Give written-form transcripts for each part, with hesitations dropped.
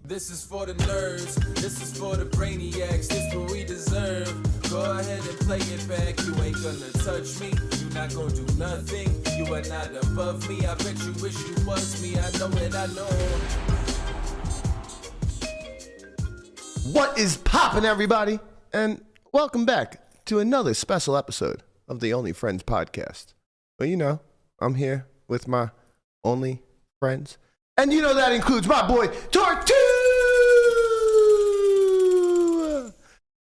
This is for the nerds, this is for the brainiacs, this what we deserve. Go ahead and play it back, you ain't gonna touch me, you not gonna do nothing, you are not above me, I bet you wish you was me, I know it, I know. What is poppin', everybody? And welcome back to another special episode of the Only Friends podcast. Well, you know, I'm here with my only friends. And you know that includes my boy, Torque2!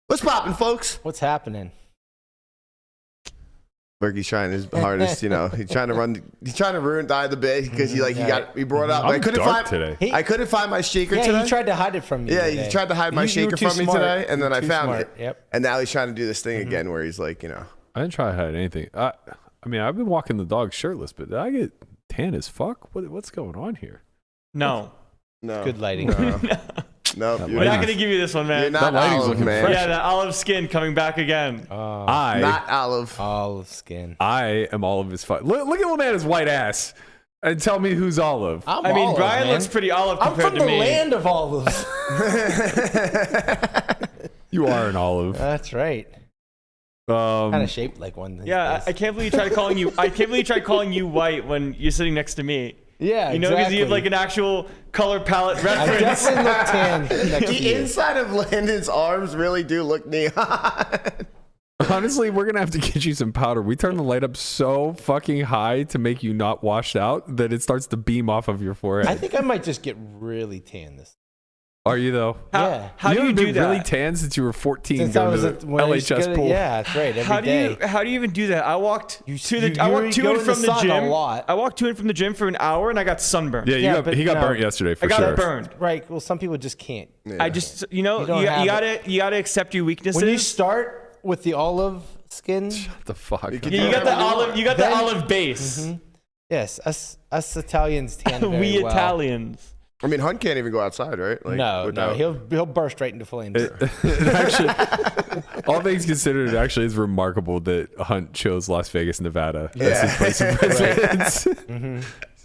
What's poppin', folks? What's happening? Berkey's trying his hardest, you know. He's trying to ruin the bit because he brought up. I couldn't find my shaker today. Yeah, he tried to hide it from me. Yeah, he tried to hide my shaker from me today, and then I found it. Yep. And now he's trying to do this thing again where he's like, you know. I didn't try to hide anything. I mean, I've been walking the dog shirtless, but did I get tan as fuck? What's going on here? No. Good lighting. No, We're not going to give you this one, man. You're not olive, man. Fresh. Yeah, that olive skin coming back again. Not olive. Olive skin. I am olive as fuck. Look at Lomana's white ass and tell me who's olive. I mean, Brian looks pretty olive compared to me. I'm from the land of olives. You are an olive. That's right. Kind of shaped like one. Yeah, I can't believe you tried calling you. I can't believe you tried calling you white when you're sitting next to me. Yeah, you know, because you have like an actual color palette reference. I definitely look tan. The inside of Landon's arms really do look neon. Honestly, we're gonna have to get you some powder. We turn the light up so fucking high to make you not washed out that it starts to beam off of your forehead. I think I might just get really tan this. Are you though? How do you do that? Really tan since you were 14 Since going I was to at the LHS pool. Yeah, that's right. Every day. How do you even do that? I walked to and from the gym. I walked to and from the gym for an hour and I got sunburned. Yeah, he got burnt yesterday for sure. I got burned. Right. Well, some people just can't. Yeah. I just you gotta accept your weaknesses. When you start with the olive skin, shut the fuck. You got the olive. You got the olive base. Mm-hmm. Yes, us Italians tan very we well. Italians. I mean, Hunt can't even go outside, right? Like, no, he'll burst right into flames. It actually, all things considered, it actually is remarkable that Hunt chose Las Vegas, Nevada as his place of residence.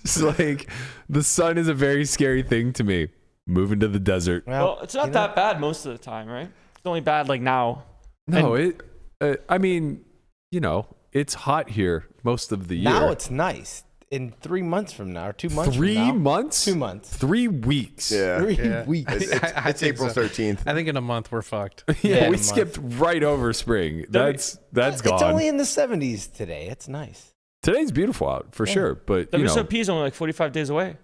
It's like the sun is a very scary thing to me. Moving to the desert. Well, it's not that bad most of the time, right? It's only bad like now. No, I mean, you know, it's hot here most of the year. Now it's nice. In 3 months from now, or 2 months 3 from now. months? 2 months. 3 weeks. Yeah. 3 weeks. It's April 13th. I think in a month we're fucked. Yeah, we skipped right over spring. That's gone. It's only in the 70s today. It's nice. Today's beautiful out for sure, but WSOP is only like 45 days away.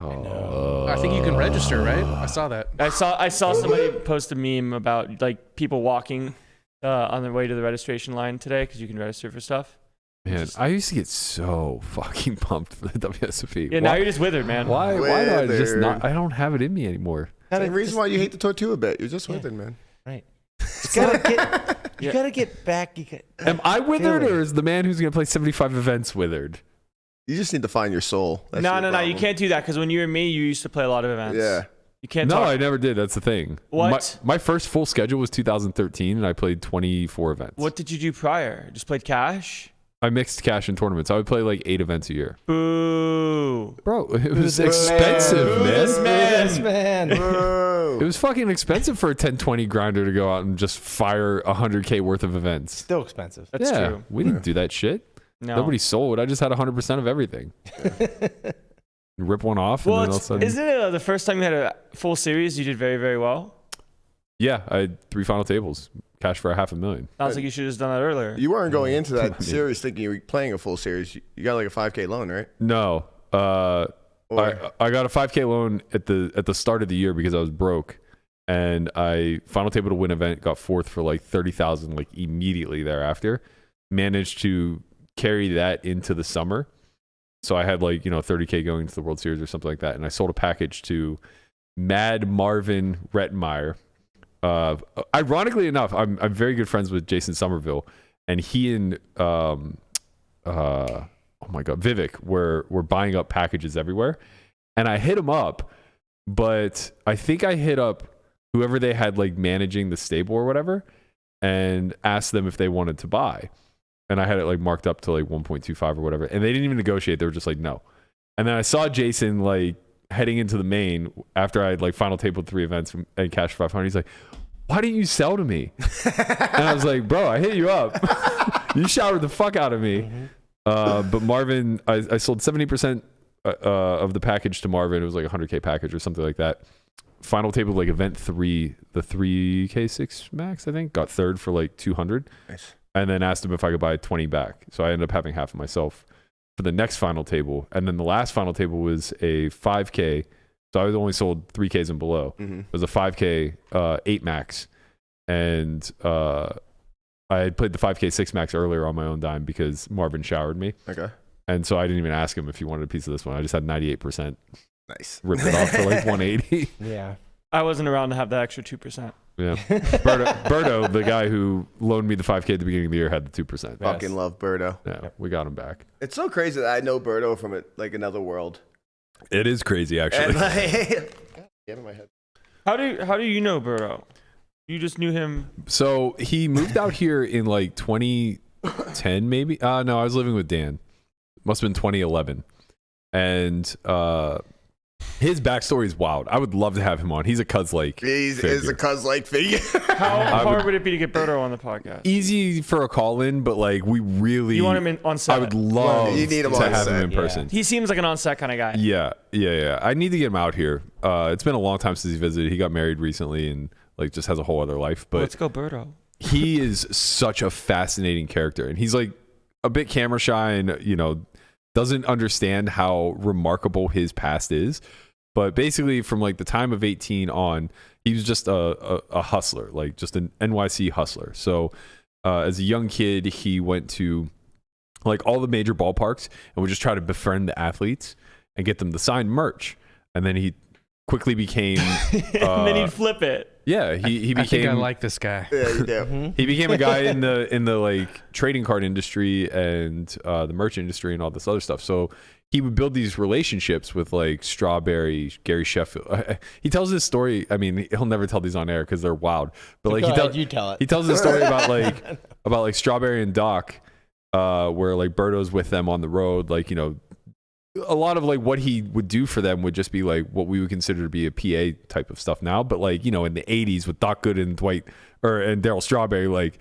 Oh, I think you can register, right? I saw that. I saw somebody post a meme about like people walking on their way to the registration line today because you can register for stuff. Man, I used to get so fucking pumped for the WSOP. Yeah, now you're just withered, man. Why do I just not? I don't have it in me anymore. Same reason why you hate the tortilla bit. You're just withered, man. Right. You gotta get back. Am I withered, or is the man who's gonna play 75 events withered? You just need to find your soul. That's no. You can't do that because when you were me, you used to play a lot of events. Yeah. You can't. No, I never did. That's the thing. What? My first full schedule was 2013, and I played 24 events. What did you do prior? Just played cash? I mixed cash and tournaments. I would play like 8 events a year. Boo. Bro, it was expensive, man. It was fucking expensive for a 10-20 grinder to go out and just fire 100K worth of events. Still expensive. That's true. We didn't do that shit. No. Nobody sold. I just had 100% of everything. Rip one off. Well, and then all of a sudden, isn't it the first time you had a full series you did very, very well? Yeah, I had 3 final tables. Cash for $500,000. Sounds like you should have just done that earlier. You weren't going into that series thinking you were playing a full series. You got like a 5K loan, right? No. I got a 5K loan at the start of the year because I was broke. And I final table to win event, got 4th for like 30,000 like immediately thereafter. Managed to carry that into the summer. So I had like, 30K going into the World Series or something like that. And I sold a package to Mad Marvin Rettenmeyer. Ironically enough, I'm very good friends with Jason Somerville, and he and Vivek were buying up packages everywhere, and I hit him up, but I think I hit up whoever they had like managing the stable or whatever, and asked them if they wanted to buy, and I had it like marked up to like 1.25 or whatever, and they didn't even negotiate. They were just like no, and then I saw Jason like heading into the main after I like final tabled 3 events and cashed 500. He's like, why didn't you sell to me? And I was like, bro, I hit you up. You showered the fuck out of me. But Marvin, I sold 70% of the package to Marvin. It was like a 100K package or something like that. Final table, like event 3, the 3K6 max, I think, got third for like 200. Nice. And then asked him if I could buy 20 back. So I ended up having half of myself for the next final table. And then the last final table was a 5K. So I was only sold 3Ks and below. It was a 5K 8 max. And I had played the 5K 6 max earlier on my own dime because Marvin showered me. Okay. And so I didn't even ask him if he wanted a piece of this one. I just had 98%. Nice. Ripped it off for like 180. Yeah. I wasn't around to have the extra 2%. Yeah. Berto, the guy who loaned me the 5K at the beginning of the year, had the 2%. Fucking love Berto. Yeah, we got him back. It's so crazy that I know Berto from like another world. It is crazy, actually. And like, get in my head. How do you know Burrow? You just knew him. So he moved out here in like 2010, maybe. No, I was living with Dan. Must have been 2011, and his backstory is wild. I would love to have him on. He's a cuz-like. He's a cuz-like figure. How hard would it be to get Burrow on the podcast? Easy for a call-in, but like we really. You want him on set? I would love You need him to on have set. him in person. He seems like an on-set kind of guy. Yeah. I need to get him out here. It's been a long time since he visited. He got married recently and like just has a whole other life. But Let's go, Burrow. he is such a fascinating character, and he's like a bit camera shy and doesn't understand how remarkable his past is. But basically from like the time of 18 on, he was just a hustler, like just an NYC hustler. So as a young kid, he went to like all the major ballparks and would just try to befriend the athletes and get them to sign merch. And then he quickly became And then he'd flip it. Yeah, he became. I think I like this guy. Yeah, you do. He became a guy in the like trading card industry and the merch industry and all this other stuff. So he would build these relationships with like Strawberry, Gary Sheffield. He tells this story. I mean, he'll never tell these on air because they're wild. But like you tell it. He tells this story about like Strawberry and Doc, where like Berto's with them on the road. Like a lot of like what he would do for them would just be like what we would consider to be a PA type of stuff now. But like, in the 80s with Doc Good and and Daryl Strawberry, like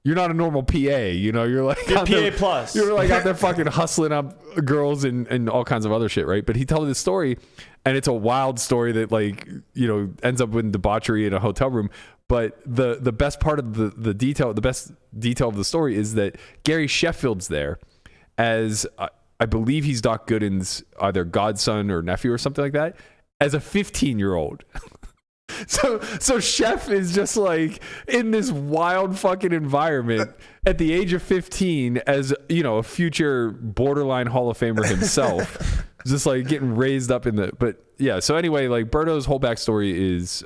you're not a normal PA, you're like You're PA plus. You're like out there fucking hustling up girls and all kinds of other shit, right? But he tells this story and it's a wild story that like, ends up with debauchery in a hotel room. But the best part of the detail, the best detail of the story is that Gary Sheffield's there as I believe he's Doc Gooden's either godson or nephew or something like that, as a 15-year-old. So Chef is just like in this wild fucking environment at the age of 15 as, a future borderline Hall of Famer himself. Just like getting raised up but yeah. So anyway, like Berto's whole backstory is,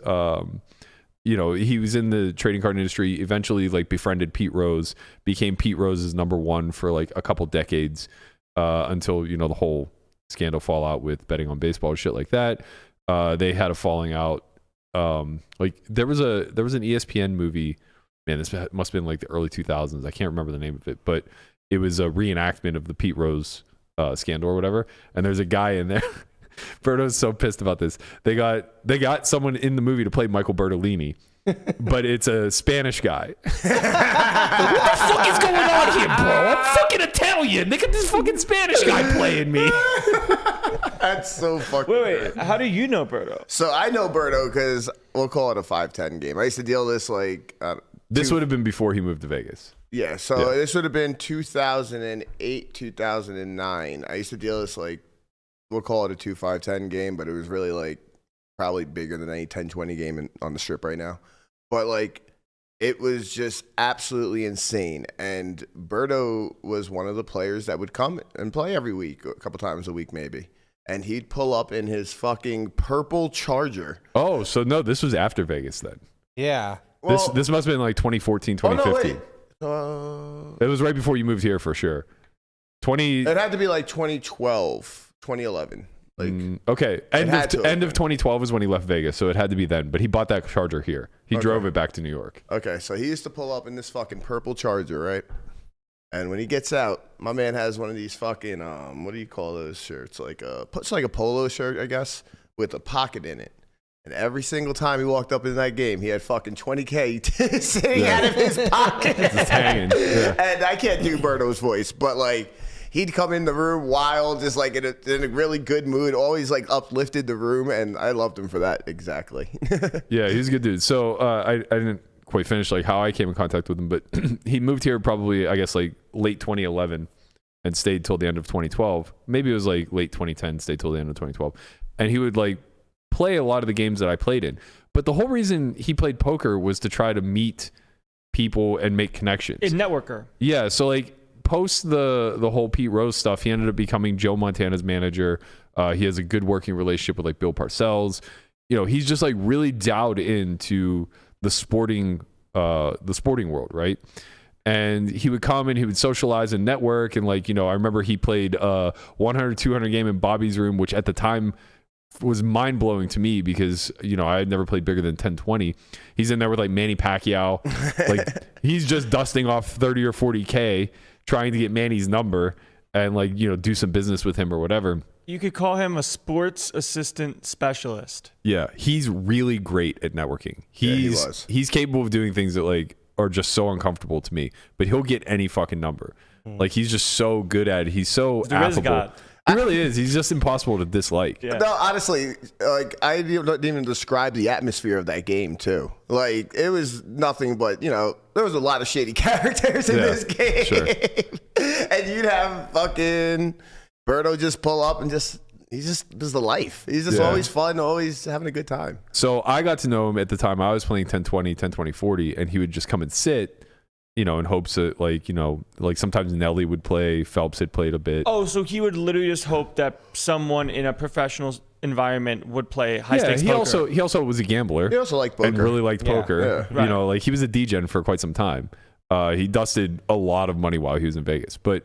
he was in the trading card industry, eventually like befriended Pete Rose, became Pete Rose's number one for like a couple decades. Until the whole scandal fallout with betting on baseball and shit like that. They had a falling out. Like there was an ESPN movie. Man, this must have been like the early 2000s. I can't remember the name of it, but it was a reenactment of the Pete Rose scandal or whatever. And there's a guy in there. Berto's so pissed about this. They got someone in the movie to play Michael Bertolini. But it's a Spanish guy. What the fuck is going on here, bro? I'm fucking Italian. They got this fucking Spanish guy playing me. That's so fucking Wait. weird. How do you know Burrow? So I know Berto because we'll call it a 5-10 game. I used to deal this like... This would have been before he moved to Vegas. Yeah, so this would have been 2008, 2009. I used to deal this like... We'll call it a 2-5-10 game, but it was really like probably bigger than any 10-20 game on the strip right now. But like, it was just absolutely insane. And Berto was one of the players that would come and play every week, a couple times a week maybe. And he'd pull up in his fucking purple Charger. Oh, so no, this was after Vegas then. Yeah. Well, This must have been like 2014, 2015. It was right before you moved here for sure. It had to be like 2012, 2011. Like, okay, end of been. 2012 is when he left Vegas, so it had to be then. But he bought that Charger here. He drove it back to New York. Okay, so he used to pull up in this fucking purple Charger, right? And when he gets out, my man has one of these fucking what do you call those shirts? It's like a polo shirt, I guess. with a pocket in it. And every single time he walked up in that game, he had fucking 20K sitting out of his pocket. Just hanging. Yeah. And I can't do Berto's voice, but like he'd come in the room wild, just like in a really good mood, always like uplifted the room, and I loved him for that. Exactly. Yeah, he's a good dude. So I didn't quite finish like how I came in contact with him, but he moved here probably, I guess, like late 2011 and stayed till the end of 2012. Maybe it was like late 2010, stayed till the end of 2012. And he would like play a lot of the games that I played in. But the whole reason he played poker was to try to meet people and make connections. A networker. Yeah, so like post the whole Pete Rose stuff, he ended up becoming Joe Montana's manager. He has a good working relationship with like Bill Parcells. You know, he's just like really dialed into the sporting world, right? And he would come and he would socialize and network, and like, you know, I remember he played 100 200 game in Bobby's room, which at the time was mind-blowing to me because, you know, I had never played bigger than 10-20. He's in there with like Manny Pacquiao. Like he's just dusting off 30 or 40K trying to get Manny's number and like, you know, do some business with him or whatever. You could call him a sports assistant specialist. Yeah, he's really great at networking. He's capable of doing things that like are just so uncomfortable to me, but he'll get any fucking number. Like he's just so good at it. He's so affable. God. He really is. He's just impossible to dislike. Yeah. No, honestly, like I didn't even describe the atmosphere of that game too. Like it was nothing but, you know, there was a lot of shady characters in this game. Sure. And you'd have fucking Berto just pull up and he just does the life. He's just always fun, always having a good time. So I got to know him at the time. I was playing 10-20, 10-20-40, and he would just come and sit, you know, in hopes that, like, you know, like sometimes Nelly would play, Phelps had played a bit. Oh, so he would literally just hope that someone in a professional environment would play high-stakes poker. He also was a gambler. He also liked poker. And really liked poker. Yeah. Right. You know, like he was a degen for quite some time. He dusted a lot of money while he was in Vegas. But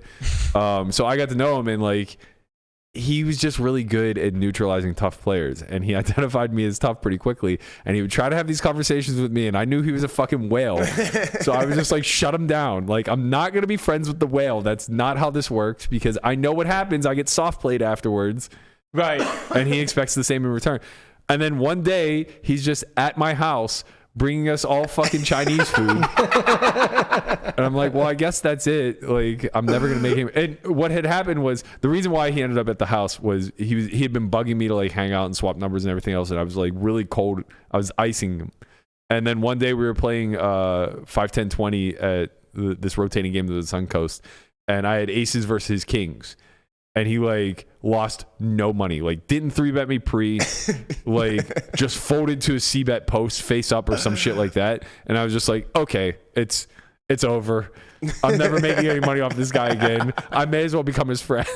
so I got to know him, and like he was just really good at neutralizing tough players, and he identified me as tough pretty quickly, and he would try to have these conversations with me, and I knew he was a fucking whale. So I was just like, shut him down. Like, I'm not going to be friends with the whale. That's not how this works, because I know what happens. I get soft played afterwards. Right. And he expects the same in return. And then one day he's just at my house bringing us all fucking Chinese food. And I'm like, well, I guess that's it. Like, I'm never going to make him. And what had happened was, the reason why he ended up at the house was he had been bugging me to like hang out and swap numbers and everything else. And I was like really cold. I was icing him. And then one day we were playing 5-10-20 at this rotating game to the Suncoast. And I had aces versus kings. And he like lost no money, like didn't 3-bet me pre, like just folded to a C-bet post face up or some shit like that. And I was just like, okay, it's over. I'm never making any money off this guy again. I may as well become his friend.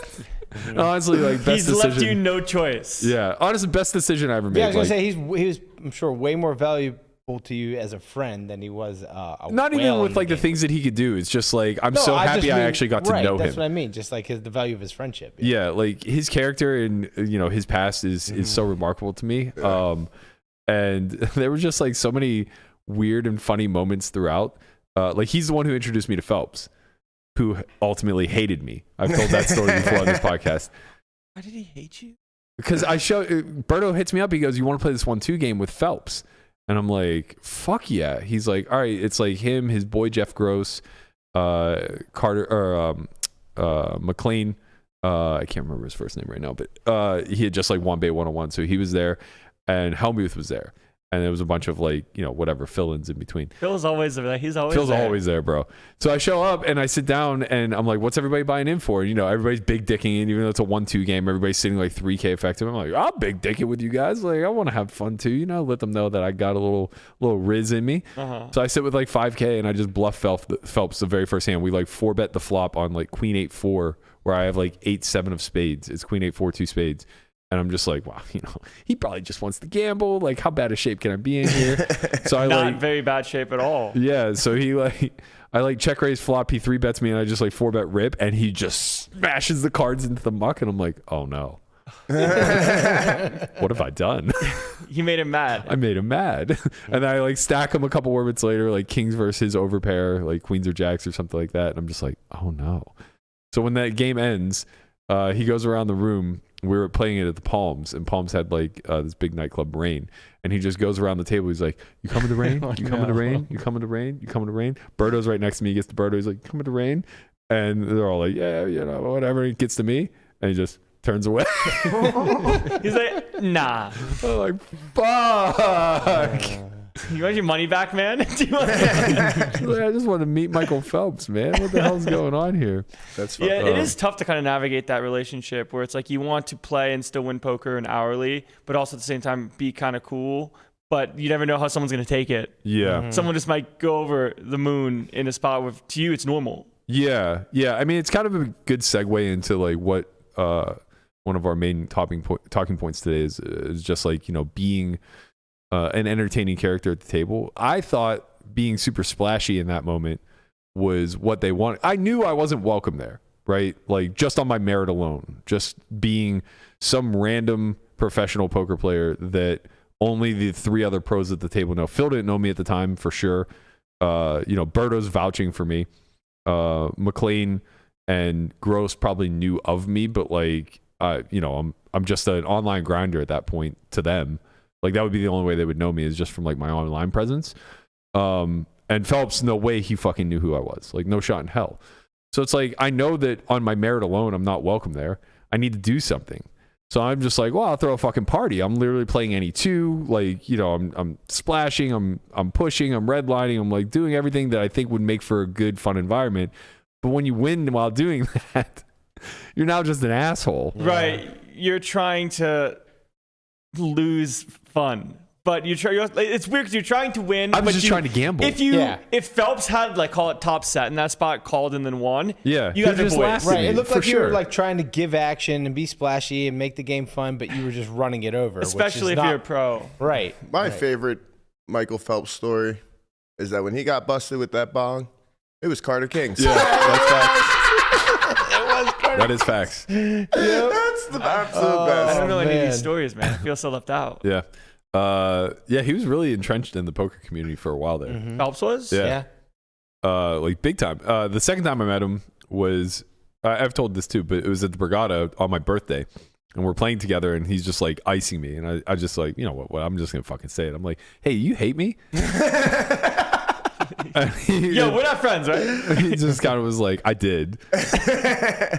Honestly, like best decision. He's left you no choice. Yeah, honestly, best decision I ever made. Yeah, I was gonna say he was, I'm sure, way more valuable to you as a friend than he was not even with like the things that he could do. It's just like I'm so happy I actually got to know him. That's what I mean. Just like the value of his friendship. Yeah, like his character and, you know, his past is so remarkable to me. And there were just like so many weird and funny moments throughout. Like he's the one who introduced me to Phelps, who ultimately hated me. I've told that story before on this podcast. Why did he hate you? Because Berto hits me up. He goes, "You want to play this 1-2 game with Phelps?" And I'm like, fuck yeah. He's like, all right, it's like him, his boy Jeff Gross, Carter, or McLean. I can't remember his first name right now, but he had just like won Bay 101. So he was there, and Helmuth was there. And there was a bunch of like, you know, whatever fill-ins in between. Phil's always there. Phil's always there, bro. So I show up and I sit down and I'm like, what's everybody buying in for? You know, everybody's big dicking in, even though it's a 1-2 game. Everybody's sitting like 3K effective. I'm like, I'll big dick it with you guys. Like, I want to have fun too. You know, let them know that I got a little riz in me. So I sit with like 5K and I just bluff Phelps the very first hand. We like 4-bet the flop on like Queen 8-4, where I have like 8-7 of spades. It's Queen 8-4, 2 spades. And I'm just like, wow, you know, he probably just wants to gamble. Like, how bad a shape can I be in here? So I not very bad shape at all. Yeah. So I like check raise flop. He 3-bets me and I just like 4-bet rip, and he just smashes the cards into the muck. And I'm like, oh no. What have I done? You made him mad. I made him mad. And I like stack him a couple orbits later, like kings versus his overpair, like queens or jacks or something like that. And I'm just like, oh no. So when that game ends, he goes around the room we were playing it at the Palms, and Palms had like this big nightclub, Rain, and he just goes around the table. He's like, "You coming to Rain? You coming to Rain? You coming to Rain? You coming to Rain?" Berto's right next to me. He gets to Berto. He's like, "Coming to Rain?" And they're all like, "Yeah, whatever." He gets to me, and he just turns away. He's like, nah. I'm like, fuck. You want your money back, man? Do you want I just want to meet Michael Phelps, man. What the hell's going on here? That's fun. Yeah, it is tough to kind of navigate that relationship where it's like you want to play and still win poker and hourly, but also at the same time be kind of cool. But you never know how someone's going to take it. Yeah. Someone just might go over the moon in a spot where to you it's normal. Yeah. I mean, it's kind of a good segue into like what one of our main talking points today is just like, being an entertaining character at the table. I thought being super splashy in that moment was what they wanted. I knew I wasn't welcome there, right? Like just on my merit alone, just being some random professional poker player that only the 3 other pros at the table know. Phil didn't know me at the time for sure. Berto's vouching for me. McLean and Gross probably knew of me, but like, I'm just an online grinder at that point to them. Like that would be the only way they would know me is just from like my online presence. And Phelps, no way he fucking knew who I was. Like no shot in hell. So it's like, I know that on my merit alone, I'm not welcome there. I need to do something. So I'm just like, well, I'll throw a fucking party. I'm literally playing any 2. Like, I'm splashing, I'm pushing, I'm redlining, I'm like doing everything that I think would make for a good, fun environment. But when you win while doing that, you're now just an asshole. Right. You're trying to lose fun. But it's weird because you're trying to win. I'm just trying to gamble. If Phelps had like call it top set in that spot, called and then won. Yeah, you guys are boys. Right. It looked like you were like trying to give action and be splashy and make the game fun, but you were just running it over. Especially if you're a pro. Right. My favorite Michael Phelps story is that when he got busted with that bong, it was Carter King's. Yeah, that's facts. That is facts. Yeah, that's the absolute best. I don't know any of these stories, man. I feel so left out. Yeah. He was really entrenched in the poker community for a while there. Mm-hmm. Phelps was? Yeah. Like big time. The second time I met him was, I've told this too, but it was at the Borgata on my birthday. And we're playing together and he's just like icing me. And I just like, what, I'm just going to fucking say it. I'm like, hey, you hate me? Yo, we're not friends, right? He just kind of was like, I did.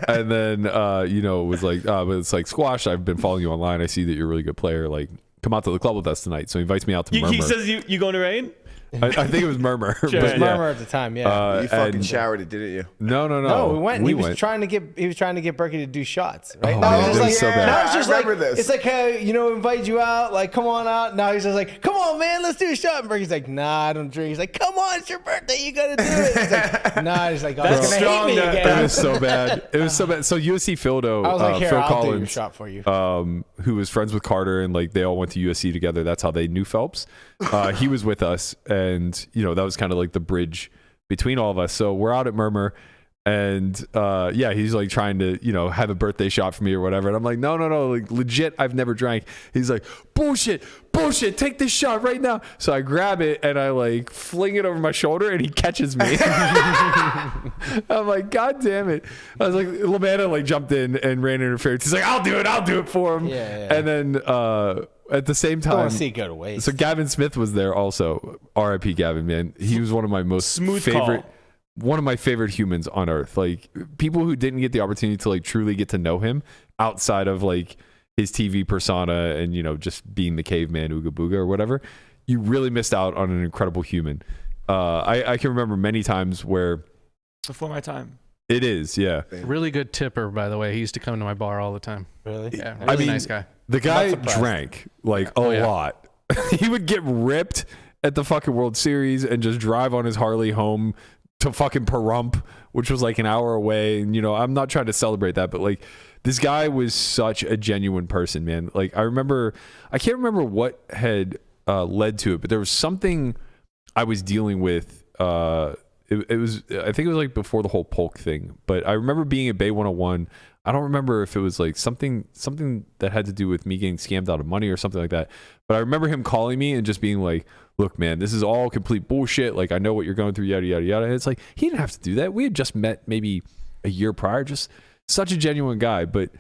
And then, was like, but it's like, Squash, I've been following you online. I see that you're a really good player. Like, come out to the club with us tonight. So he invites me out to Murmur. He says, you going to Rain? I think it was Murmur. Sure. It was Murmur at the time, yeah. You fucking showered it, didn't you? No. No, we went. He was trying to get Berkey to do shots, right? Oh, Now man, it's that was so bad. now it's just I remember like this. it's like, hey, invite you out, like come on out. Now he's just like, come on, man, let's do a shot. And Berkey's like, nah, I don't drink. He's like, come on, it's your birthday, you gotta do it. He's like, nah, he's like, oh, That's he's gonna hate me strong, again. It was so bad. It was so bad. So USC Phildo, I was like, here, Phil I'll do your Collins, shot for you. who was friends with Carter, and like they all went to USC together. That's how they knew Phelps. He was with us, and that was kind of like the bridge between all of us. So we're out at Murmur, and he's like trying to have a birthday shot for me or whatever, and I'm like, no, like legit, I've never drank. He's like, bullshit, take this shot right now. So I grab it and I like fling it over my shoulder, and he catches me. I'm like, god damn it. I was like, Lamanna like jumped in and ran interference. He's like, I'll do it for him. Yeah. And then at the same time, I want to see it go to waste. so Gavin Smith was there also. R.I.P. Gavin, man. He was one of my most one of my favorite humans on earth. Like people who didn't get the opportunity to like truly get to know him outside of like his TV persona and just being the caveman Ooga Booga or whatever. You really missed out on an incredible human. I can remember many times where Before my time. it is, yeah. Really good tipper, by the way. He used to come to my bar all the time. Really? Yeah, really nice guy. The guy surprised. drank like a lot. He would get ripped at the fucking World Series and just drive on his Harley home to fucking Pahrump, which was like an hour away. And I'm not trying to celebrate that, but like this guy was such a genuine person, man. Like I can't remember what had led to it, but there was something I was dealing with. I think it was like before the whole Polk thing, but I remember being at Bay 101. I don't remember if it was like something that had to do with me getting scammed out of money or something like that. But I remember him calling me and just being like, look, man, this is all complete bullshit. Like, I know what you're going through, yada, yada, yada. And it's like, he didn't have to do that. We had just met maybe a year prior, just such a genuine guy. But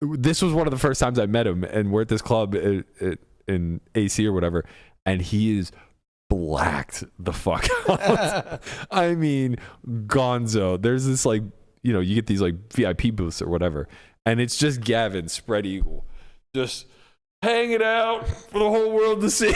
this was one of the first times I met him, and we're at this club in AC or whatever, and he is blacked the fuck out. I mean, gonzo. There's this like, you know, you get these like VIP booths or whatever, and it's just Gavin, spread eagle, just hanging out for the whole world to see.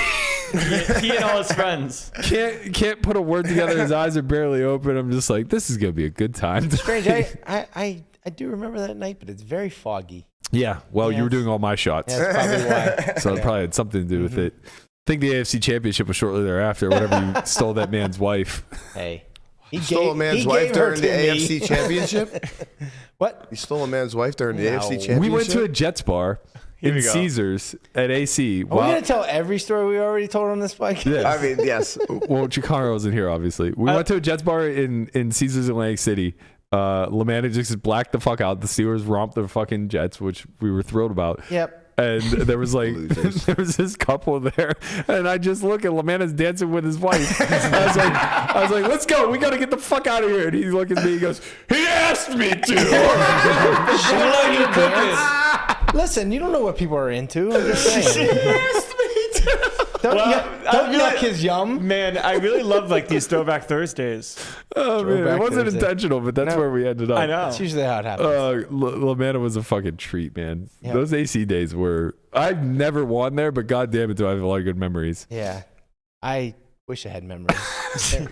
He and all his friends Can't put a word together. His eyes are barely open. I'm just like, this is gonna be a good time. Strange. I do remember that night, but it's very foggy. Yeah. Well, you were doing all my shots, That's probably why. so it probably had something to do with it. I think the AFC Championship was shortly thereafter. Whatever you stole that man's wife. Hey, You stole a man's wife during the AFC Championship? What? You stole a man's wife during the No. AFC Championship? We went to a Jets bar Here in we go. Caesars at AC. Are we going to tell every story we already told on this podcast? Yes. I mean, yes. Well, Chikara wasn't here, obviously. We went to a Jets bar in Caesars Atlantic City. LeMana just blacked the fuck out. The Steelers romped the fucking Jets, which we were thrilled about. Yep. And there was like there was this couple there, and I just look at LeMana's dancing with his wife. I was like, let's go. We got to get the fuck out of here. And he looks at me. He goes, he asked me to. Listen, you don't know what people are into. I'm just saying. Don't yuck his yum. Man, I really love like these Throwback Thursdays. Oh man, it Throwback wasn't Thursday. intentional, but that's No. where we ended up. I know. That's usually how it happens. LeMana was a fucking treat, man. Yeah. Those AC days were. I've never won there, but god damn it, do I have a lot of good memories. Yeah. I wish I had memories.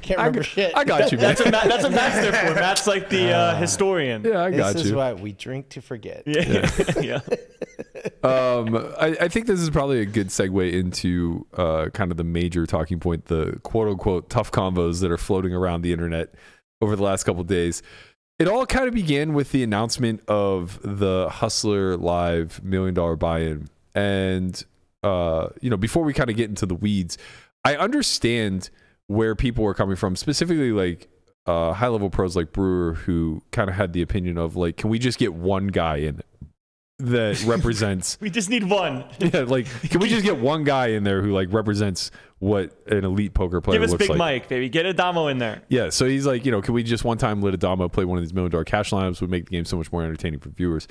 Can't remember shit. I got you, man. That's what Matt's there for. Matt's like the historian. Yeah, I got This is you. why we drink to forget. Yeah. Yeah. I think this is probably a good segue into kind of the major talking point, the quote unquote tough combos that are floating around the internet over the last couple of days. It all kind of began with the announcement of the Hustler Live $1 million buy-in. And, before we kind of get into the weeds, I understand where people were coming from, specifically like high-level pros like Brewer, who kind of had the opinion of like, can we just get one guy in that represents We just need one. yeah, like can we just get one guy in there who like represents what an elite poker player Give us looks Big like? Mike, baby. Get Adamo in there. Yeah, so he's like, can we just one time let Adamo play one of these $1 million cash lineups? Would make the game so much more entertaining for viewers.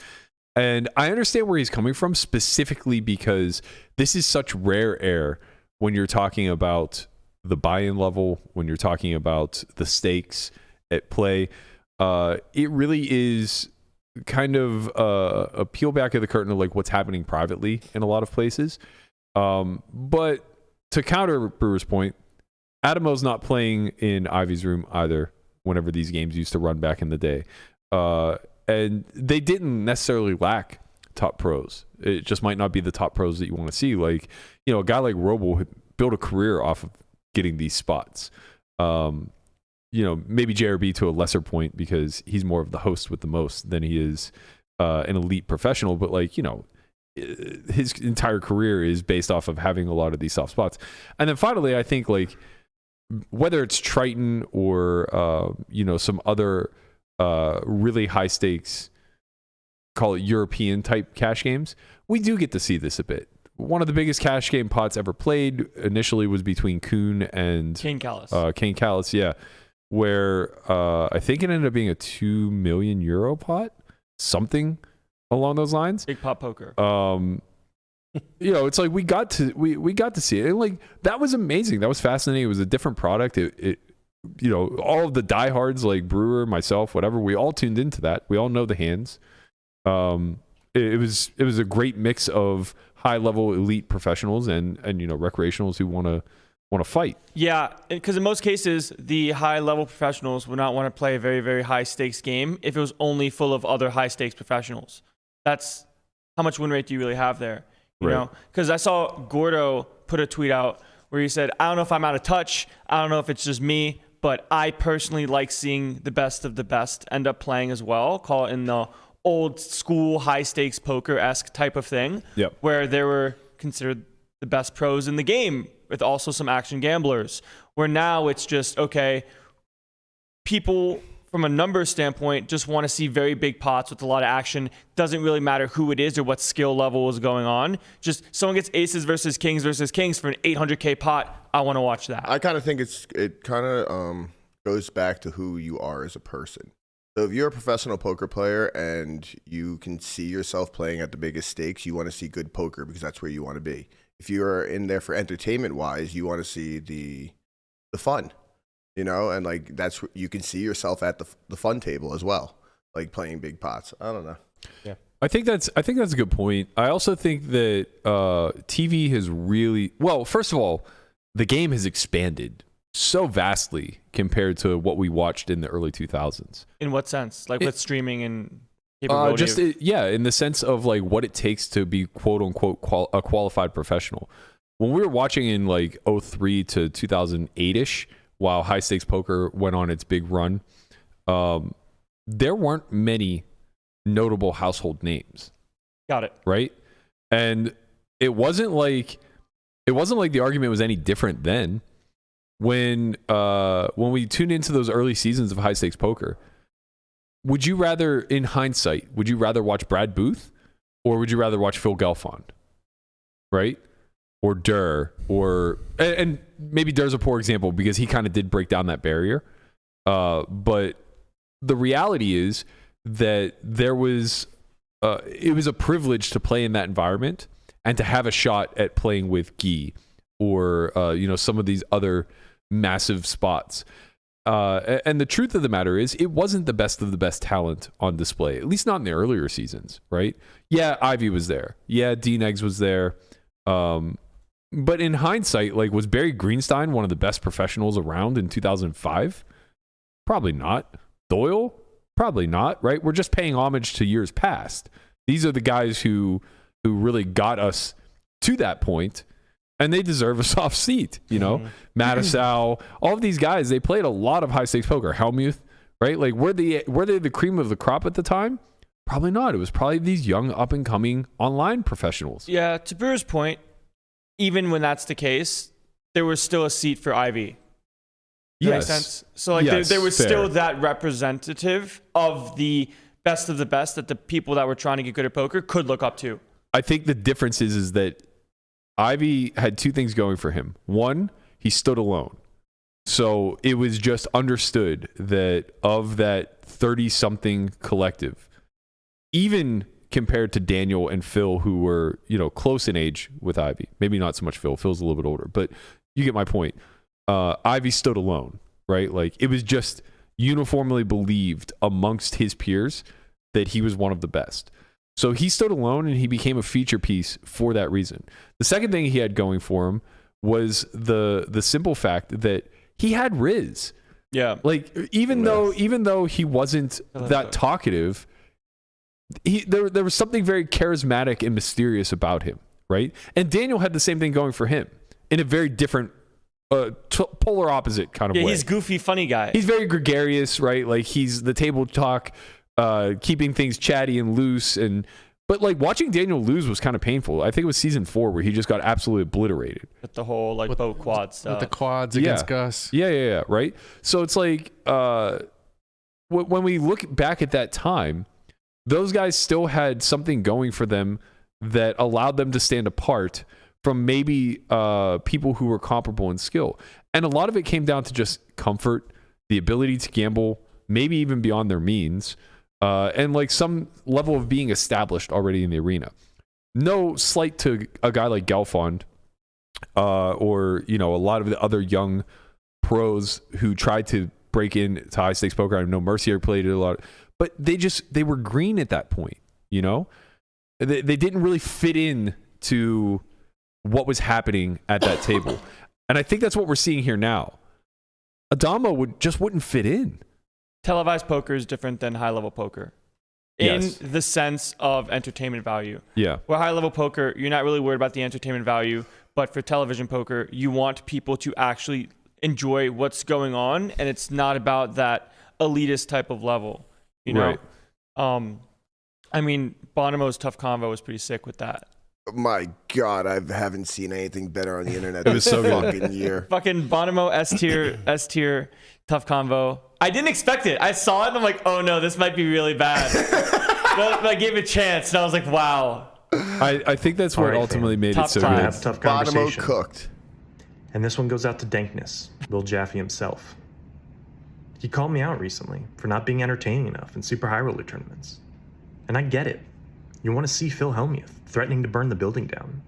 And I understand where he's coming from, specifically because this is such rare air when you're talking about the buy-in level, when you're talking about the stakes at play. It really is kind of a peel back of the curtain of like what's happening privately in a lot of places. But to counter Brewer's point, Adamo's not playing in Ivy's room either whenever these games used to run back in the day. And they didn't necessarily lack top pros. It just might not be the top pros that you want to see. Like, a guy like Robo built a career off of getting these spots. Maybe JRB to a lesser point because he's more of the host with the most than he is an elite professional. But his entire career is based off of having a lot of these soft spots. And then finally, I think like whether it's Triton or some other really high stakes, call it European type cash games, we do get to see this a bit. One of the biggest cash game pots ever played initially was between Kuhn and Kane Callis. Kane Callis, yeah, where I think it ended up being a €2 million pot, something along those lines. Big pot poker. It's like we got to see it, and like that was amazing. That was fascinating. It was a different product. It all of the diehards like Brewer, myself, whatever, we all tuned into that. We all know the hands. It was a great mix of high level elite professionals and recreationals who want to fight. Yeah, because in most cases, the high level professionals would not want to play a very, very high stakes game if it was only full of other high stakes professionals. That's how much win rate do you really have there? You know, because I saw Gordo put a tweet out where he said, I don't know if I'm out of touch. I don't know if it's just me, but I personally like seeing the best of the best end up playing as well. Call it in the old school high stakes poker-esque type of thing, where they were considered the best pros in the game with also some action gamblers, where now it's just, okay, people from a numbers standpoint just want to see very big pots with a lot of action. Doesn't really matter who it is or what skill level is going on. Just someone gets aces versus kings for an 800K pot. I want to watch that. I kind of think it kind of goes back to who you are as a person. So if you're a professional poker player and you can see yourself playing at the biggest stakes, you want to see good poker because that's where you want to be. If you're in there for entertainment wise, you want to see the fun, and like that's where you can see yourself at the fun table as well, like playing big pots. I don't know. Yeah. I think that's a good point. I also think that TV has really, well, first of all, the game has expanded so vastly compared to what we watched in the early 2000s. In what sense? Like with streaming and capability? In the sense of like what it takes to be quote unquote a qualified professional. When we were watching in like 03 to 2008ish, while high stakes poker went on its big run, there weren't many notable household names. Got it. Right? And it wasn't like the argument was any different then. When we tuned into those early seasons of high stakes poker, would you rather, in hindsight, watch Brad Booth or would you rather watch Phil Gelfond? Right? Or Durr, and maybe Durr's a poor example because he kind of did break down that barrier. But the reality is that it was a privilege to play in that environment and to have a shot at playing with Guy or some of these other massive spots. And the truth of the matter is, it wasn't the best of the best talent on display, at least not in the earlier seasons, right? Yeah, Ivy was there. Yeah, D-Negs was there. But in hindsight, like, was Barry Greenstein one of the best professionals around in 2005? Probably not. Doyle? Probably not, right? We're just paying homage to years past. These are the guys who really got us to that point, and they deserve a soft seat, Mattisau, all of these guys, they played a lot of high stakes poker. Helmuth, right? Like, were they the cream of the crop at the time? Probably not. It was probably these young up and coming online professionals. Yeah, to Brewer's point, even when that's the case, there was still a seat for Ivy. Does that make sense? So like there was fair. still that representative of the best of the best that the people that were trying to get good at poker could look up to. I think the difference is that Ivy had two things going for him. One, he stood alone. So it was just understood that of that 30-something collective, even compared to Daniel and Phil, who were, close in age with Ivy. Maybe not so much Phil. Phil's a little bit older, but you get my point. Ivy stood alone, right? Like, it was just uniformly believed amongst his peers that he was one of the best. So he stood alone and he became a feature piece for that reason. The second thing he had going for him was the simple fact that he had Riz. Yeah. Like, even though he wasn't that talkative, there was something very charismatic and mysterious about him, right? And Daniel had the same thing going for him in a very different polar opposite kind of way. Yeah, he's goofy, funny guy. He's very gregarious, right? Like, he's the table talk, keeping things chatty and loose. But like, watching Daniel lose was kind of painful. I think it was season 4 where he just got absolutely obliterated. With the whole boat quad stuff. With the quads against Gus. Yeah, right? So it's like, when we look back at that time, those guys still had something going for them that allowed them to stand apart from maybe people who were comparable in skill. And a lot of it came down to just comfort, the ability to gamble, maybe even beyond their means, and like some level of being established already in the arena. No slight to a guy like Gelfond, or a lot of the other young pros who tried to break into high stakes poker. I know Mercier played it a lot, but they were green at that point. They didn't really fit in to what was happening at that table. And I think that's what we're seeing here now. Adamo wouldn't fit in. Televised poker is different than high-level poker in the sense of entertainment value. Yeah. Where high-level poker, you're not really worried about the entertainment value, but for television poker, you want people to actually enjoy what's going on, and it's not about that elitist type of level. Right. I mean, Bonomo's Tough Convo was pretty sick with that. My God, I haven't seen anything better on the internet It was this so good. fucking year. Fucking Bonomo S tier Tough Convo. I didn't expect it. I saw it and I'm like, oh no, this might be really bad. But I gave it a chance and I was like, wow. I think that's what ultimately made Top it so five. good. That's tough Bonomo conversation. cooked. And this one goes out to Dankness, Will Jaffe himself. He called me out recently for not being entertaining enough in super high roller tournaments. And I get it. You want to see Phil Hellmuth threatening to burn the building down.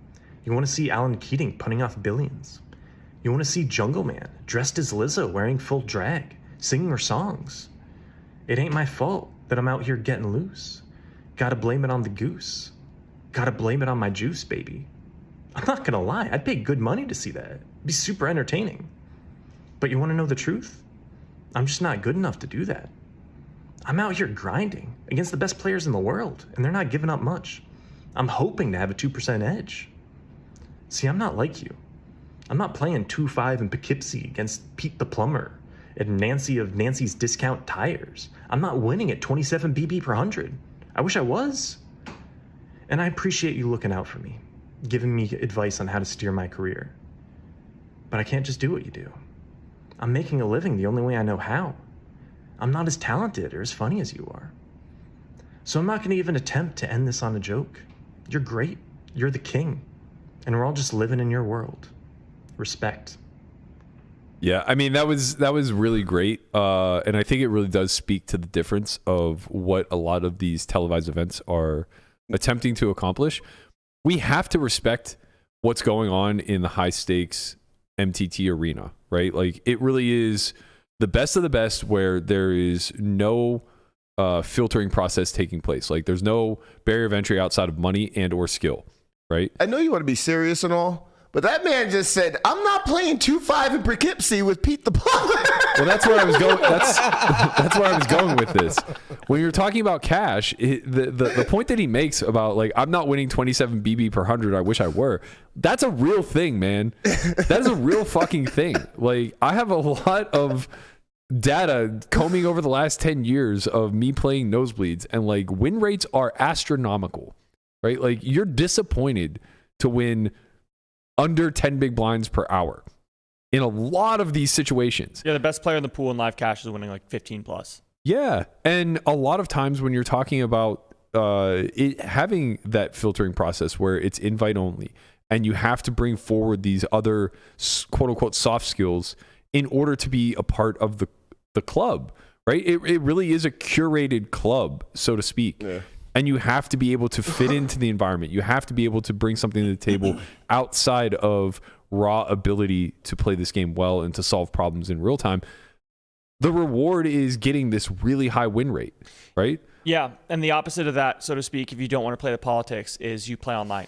You want to see Alan Keating punting off billions. You want to see Jungle Man dressed as Lizzo wearing full drag, singing her songs. It ain't my fault that I'm out here getting loose. Gotta blame it on the goose. Gotta blame it on my juice, baby. I'm not gonna lie, I'd pay good money to see that. It'd be super entertaining. But you want to know the truth? I'm just not good enough to do that. I'm out here grinding against the best players in the world, and they're not giving up much. I'm hoping to have a 2% edge. See, I'm not like you. I'm not playing 2-5 in Poughkeepsie against Pete the Plumber and Nancy of Nancy's Discount Tires. I'm not winning at 27 BB per 100. I wish I was. And I appreciate you looking out for me, giving me advice on how to steer my career. But I can't just do what you do. I'm making a living the only way I know how. I'm not as talented or as funny as you are. So I'm not going to even attempt to end this on a joke. You're great. You're the king. And we're all just living in your world. Respect. Yeah, I mean that was really great, and I think it really does speak to the difference of what a lot of these televised events are attempting to accomplish. We have to respect what's going on in the high stakes MTT arena, right? Like it really is the best of the best, where there is no filtering process taking place. Like there's no barrier of entry outside of money and or skill, right? I know you want to be serious and all, but that man just said, I'm not playing 2-5 in Poughkeepsie with Pete the Plumber. Well, that's where I was going. That's where I was going with this. When you're talking about cash, the point that he makes about like I'm not winning 27 BB per 100. I wish I were. That's a real thing, man. That is a real fucking thing. Like I have a lot of data combing over the last 10 years of me playing nosebleeds, and like win rates are astronomical, right? Like you're disappointed to win under 10 big blinds per hour in a lot of these situations. Yeah, the best player in the pool in live cash is winning like 15 plus. Yeah, and a lot of times when you're talking about it having that filtering process where it's invite only, and you have to bring forward these other quote unquote soft skills in order to be a part of the club, right? It really is a curated club, so to speak. Yeah. And you have to be able to fit into the environment. You have to be able to bring something to the table outside of raw ability to play this game well and to solve problems in real time. The reward is getting this really high win rate, right? Yeah, and the opposite of that, so to speak, if you don't want to play the politics, is you play online.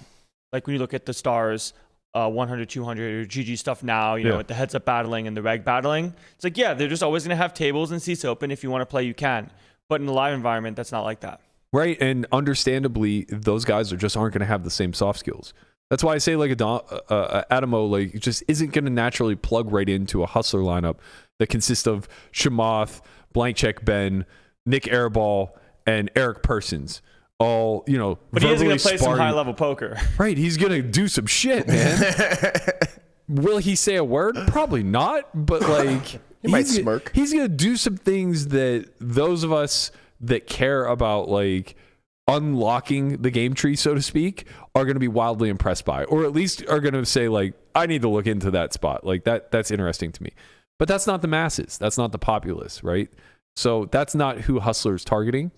Like when you look at the stars, 100, 200, or GG stuff now, you know, with the heads up battling and the reg battling, it's like, yeah, they're just always going to have tables and seats open. If you want to play, you can. But in the live environment, that's not like that. Right, and understandably, those guys aren't going to have the same soft skills. That's why I say like Adamo like just isn't going to naturally plug right into a hustler lineup that consists of Chamath, Blank Check Ben, Nick Airball, and Eric Persons. All, you know, but he is going to play sparring. some high level poker. Right, he's going to do some shit, man. Will he say a word? Probably not, but like he might smirk. He's going to do some things that those of us that care about like unlocking the game tree, so to speak, are going to be wildly impressed by, or at least are going to say like, I need to look into that spot. Like that's interesting to me. But that's not the masses. That's not the populace, right? So that's not who Hustler's targeting.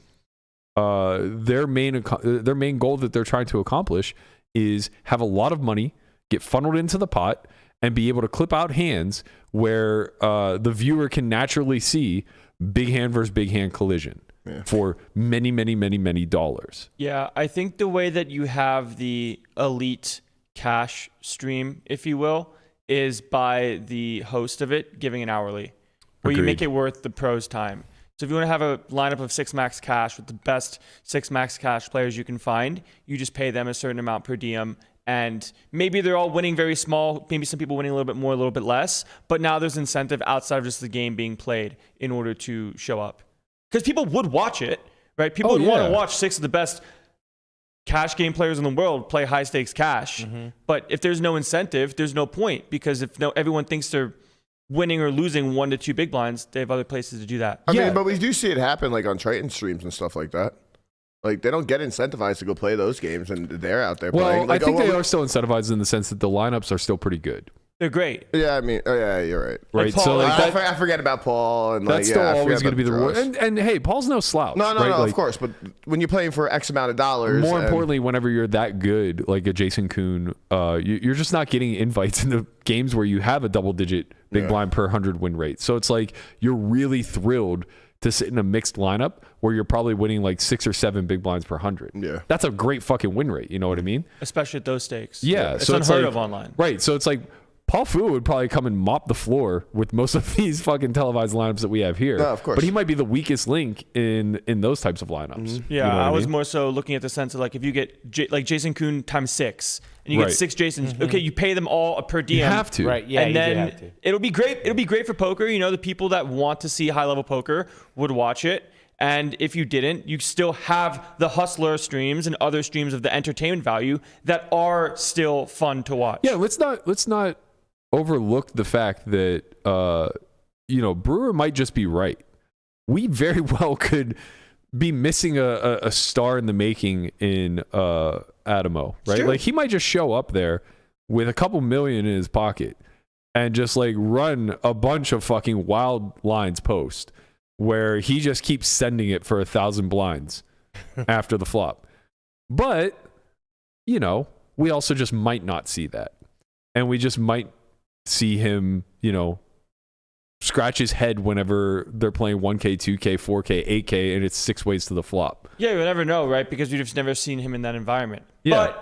Their main goal that they're trying to accomplish is have a lot of money get funneled into the pot and be able to clip out hands where the viewer can naturally see big hand versus big hand collision. Yeah. For many, many, many, many dollars. Yeah, I think the way that you have the elite cash stream, if you will, is by the host of it giving an hourly, where you make it worth the pros' time. So if you want to have a lineup of 6 max cash with the best 6 max cash players you can find, you just pay them a certain amount per diem. And maybe they're all winning very small, maybe some people winning a little bit more, a little bit less, but now there's incentive outside of just the game being played in order to show up. Because people would watch it, right? People would want to watch 6 of the best cash game players in the world play high stakes cash. Mm-hmm. But if there's no incentive, there's no point, because if everyone thinks they're winning or losing 1 to 2 big blinds, they have other places to do that. I mean, but we do see it happen like on Triton streams and stuff like that. Like they don't get incentivized to go play those games, and they're out there playing. Well, like, I think they are still incentivized in the sense that the lineups are still pretty good. They're great. Yeah, I mean, oh yeah, you're right. Right. Paul, So like I, that, I forget about Paul, and that's like, still I always forget going to be the about reward. And hey, Paul's no slouch. No, right? of course. But when you're playing for X amount of dollars, More and- importantly, whenever you're that good, like a Jason Kuhn, you're just not getting invites into games where you have a double-digit big blind per 100 win rate. So it's like you're really thrilled to sit in a mixed lineup where you're probably winning like 6 or 7 big blinds per 100. Yeah. That's a great fucking win rate. You know what I mean? Especially at those stakes. Yeah. It's so unheard like, of online. Right. So it's like Paul Fu would probably come and mop the floor with most of these fucking televised lineups that we have here. No, of course. But he might be the weakest link in those types of lineups. Yeah, You know what I was mean? more so looking at the sense of like if you get like Jason Kuhn times 6 and you Right. get 6 Jasons, okay, you pay them all a per diem. You have to. Right. Yeah. and you do then have to. it'll be great. It'll be great for poker. You know, the people that want to see high level poker would watch it. And if you didn't, you still have the hustler streams and other streams of the entertainment value that are still fun to watch. Yeah, let's not overlook the fact that Brewer might just be right. We very well could be missing a star in the making in Adamo, right? True. Like he might just show up there with a couple million in his pocket and just like run a bunch of fucking wild lines post where he just keeps sending it for 1,000 blinds after the flop. But, we also just might not see that. And we just might see him, scratch his head whenever they're playing 1K, 2K, 4K, 8K, and it's 6 ways to the flop. Yeah, you'll never know, right? Because you've just never seen him in that environment. Yeah.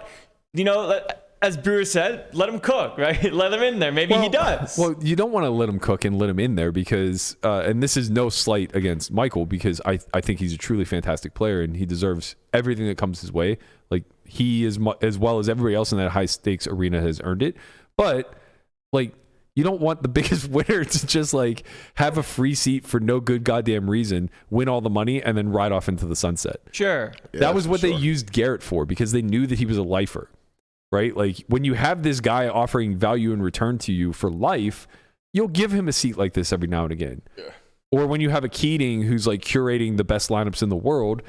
But, as Brewer said, let him cook, right? Let him in there. Maybe he does. Well, you don't want to let him cook and let him in there because, and this is no slight against Michael because I think he's a truly fantastic player and he deserves everything that comes his way. Like he is, as well as everybody else in that high stakes arena has earned it. But like, you don't want the biggest winner to just like have a free seat for no good goddamn reason, win all the money, and then ride off into the sunset. Sure. That was what they used Garrett for because they knew that he was a lifer. Right? Like when you have this guy offering value in return to you for life, you'll give him a seat like this every now and again. Yeah. Or when you have a Keating who's like curating the best lineups in the world,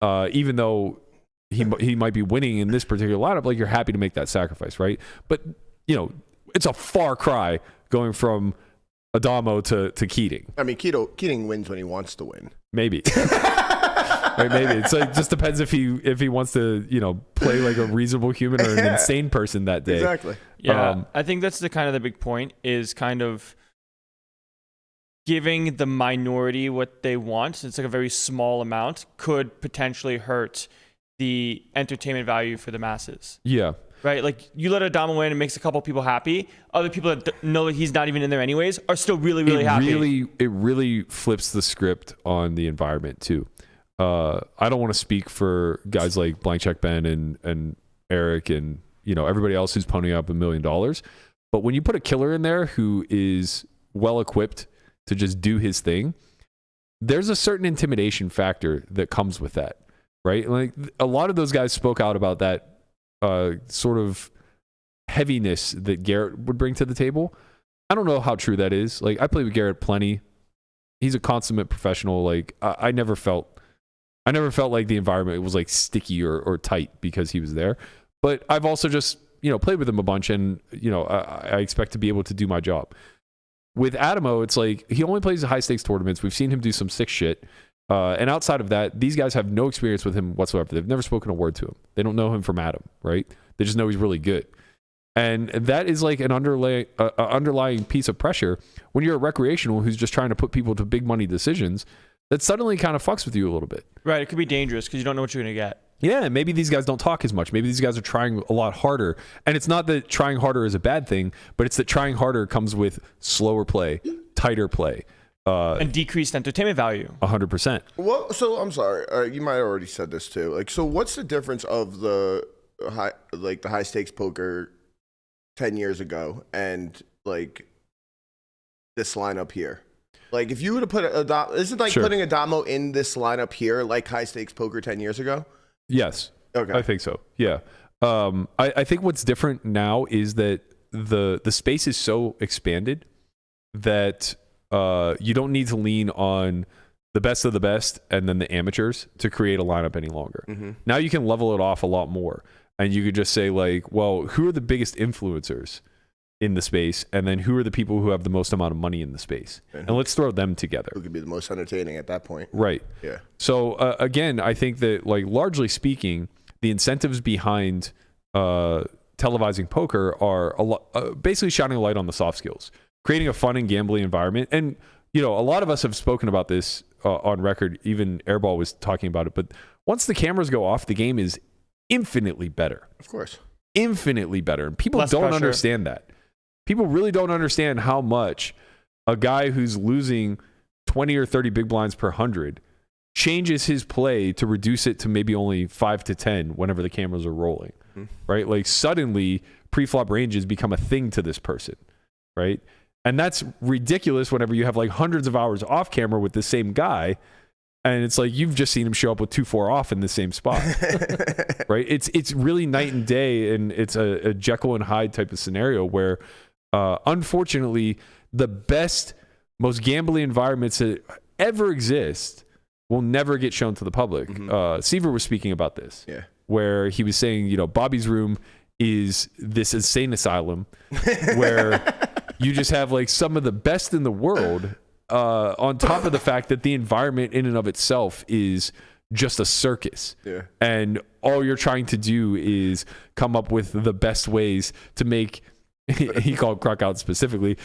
even though he might be winning in this particular lineup, like you're happy to make that sacrifice, right? But, it's a far cry going from Adamo to Keating. I mean, Keating wins when he wants to win. Maybe. Right, maybe it's like just depends if he wants to play like a reasonable human or an insane person that day. Exactly. Yeah, I think that's the big point is kind of giving the minority what they want. It's like a very small amount could potentially hurt the entertainment value for the masses. Yeah. Right, like you let Adamo win and makes a couple people happy. Other people that know that he's not even in there anyways are still really, really happy. It really flips the script on the environment too. I don't want to speak for guys like Blank Check Ben and Eric and everybody else who's ponying up $1 million. But when you put a killer in there who is well equipped to just do his thing, there's a certain intimidation factor that comes with that, right? Like a lot of those guys spoke out about that sort of heaviness that Garrett would bring to the table. I don't know how true that is. Like I played with Garrett plenty. He's a consummate professional. Like I never felt like the environment was like sticky or tight because he was there. But I've also just, played with him a bunch and, I expect to be able to do my job. With Adamo, it's like he only plays the high stakes tournaments. We've seen him do some sick shit. And outside of that, these guys have no experience with him whatsoever. They've never spoken a word to him. They don't know him from Adam, right? They just know he's really good. And that is like an underlying piece of pressure when you're a recreational who's just trying to put people to big money decisions that suddenly kind of fucks with you a little bit. Right, it could be dangerous because you don't know what you're going to get. Yeah, maybe these guys don't talk as much. Maybe these guys are trying a lot harder. And it's not that trying harder is a bad thing, but it's that trying harder comes with slower play, tighter play. And decreased entertainment value. 100%. Well, so I'm sorry. You might have already said this too. Like, so what's the difference of the high stakes poker 10 years ago and like this lineup here? Like, if you were to put is it like putting Adamo in this lineup here, like high stakes poker 10 years ago? Yes. Okay. I think so. Yeah. I think what's different now is that the space is so expanded that you don't need to lean on the best of the best and then the amateurs to create a lineup any longer. Mm-hmm. Now you can level it off a lot more. And you could just say like, well, who are the biggest influencers in the space, and then who are the people who have the most amount of money in the space, and let's throw them together. Who could be the most entertaining at that point? Right. Yeah. So again, I think that, like, largely speaking, the incentives behind televising poker are basically shining a light on the soft skills, creating a fun and gambling environment. And a lot of us have spoken about this on record. Even Airball was talking about it. But once the cameras go off, the game is infinitely better. Of course. Infinitely better. And people Less don't pressure. understand that. People really don't understand how much a guy who's losing 20 or 30 big blinds per 100 changes his play to reduce it to maybe only 5 to 10 whenever the cameras are rolling, right? Like, suddenly pre-flop ranges become a thing to this person, right? And that's ridiculous whenever you have like hundreds of hours off camera with the same guy, and it's like you've just seen him show up with 2-4 off in the same spot, right? It's really night and day, and it's a Jekyll and Hyde type of scenario where, unfortunately, the best, most gambling environments that ever exist will never get shown to the public. Seaver was speaking about this, where he was saying, Bobby's room is this insane asylum where you just have like some of the best in the world, on top of the fact that the environment in and of itself is just a circus. Yeah. And all you're trying to do is come up with the best ways to make, he called Croc out specifically,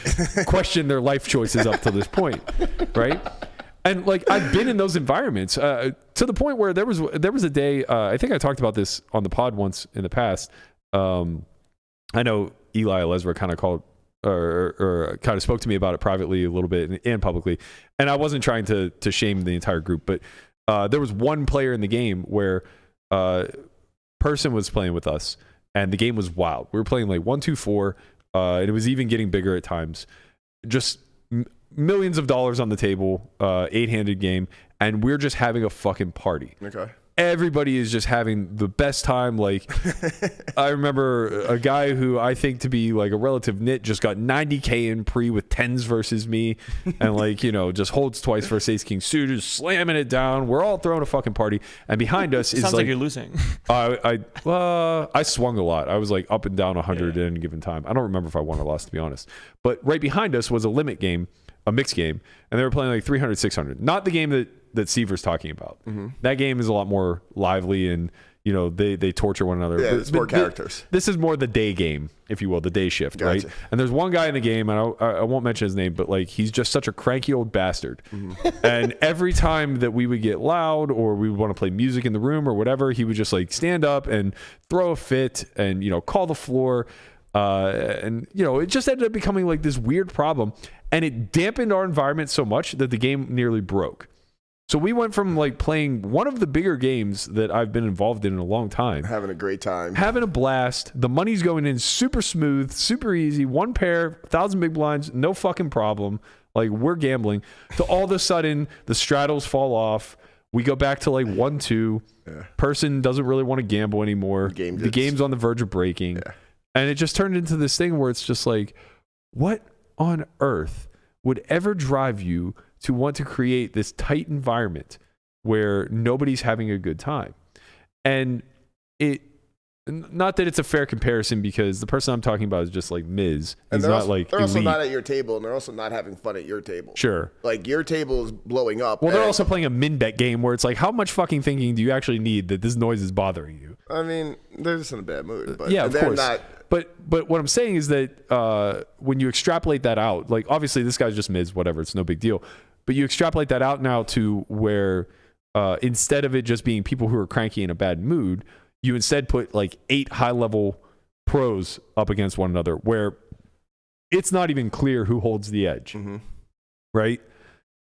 question their life choices up to this point, right? And like, I've been in those environments to the point where there was a day, I think I talked about this on the pod once in the past. I know Eli Lesra kind of called or kind of spoke to me about it privately a little bit and publicly. And I wasn't trying to shame the entire group, but there was one player in the game where person was playing with us, and the game was wild. We were playing like 1-2-4, and it was even getting bigger at times. Just millions of dollars on the table, 8-handed game, and we're just having a fucking party. Okay. Everybody is just having the best time. Like, I remember a guy who I think to be like a relative nit just got 90K in pre with 10s versus me, and like, just holds twice versus ace king suited, just slamming it down. We're all throwing a fucking party, and behind us is Sounds like you're losing. I swung a lot. I was like up and down 100 at any given time. I don't remember if I won or lost, to be honest. But right behind us was a limit game, a mixed game, and they were playing like 300, 600. Not the game that Seaver's talking about. That game is a lot more lively, and they torture one another. Yeah, it's more characters. This is more the day game, if you will, the day shift, right? And there's one guy in the game, and I won't mention his name, but like, he's just such a cranky old bastard. And every time that we would get loud or we would want to play music in the room or whatever, he would just like stand up and throw a fit and call the floor. And it just ended up becoming like this weird problem, and it dampened our environment so much that the game nearly broke. So we went from like playing one of the bigger games that I've been involved in a long time, having a great time, having a blast. The money's going in super smooth, super easy, one pair, 1,000 big blinds, no fucking problem. Like, we're gambling. To all of a sudden, the straddles fall off. We go back to like 1-2. Person doesn't really want to gamble anymore. The game's on the verge of breaking. And it just turned into this thing where it's just like, what on earth would ever drive you to want to create this tight environment where nobody's having a good time? And not that it's a fair comparison, because the person I'm talking about is just like Miz. He's not like they're also elite. not at your table, and they're also not having fun at your table. Sure. Like, your table is blowing up. Well, they're also playing a min bet game where it's like, how much fucking thinking do you actually need that this noise is bothering you? I mean, they're just in a bad mood. But yeah, of course. Not. But what I'm saying is that when you extrapolate that out, like, obviously this guy's just Miz, whatever, it's no big deal. But you extrapolate that out now to where instead of it just being people who are cranky in a bad mood, you instead put like 8 high-level pros up against one another, where it's not even clear who holds the edge, right?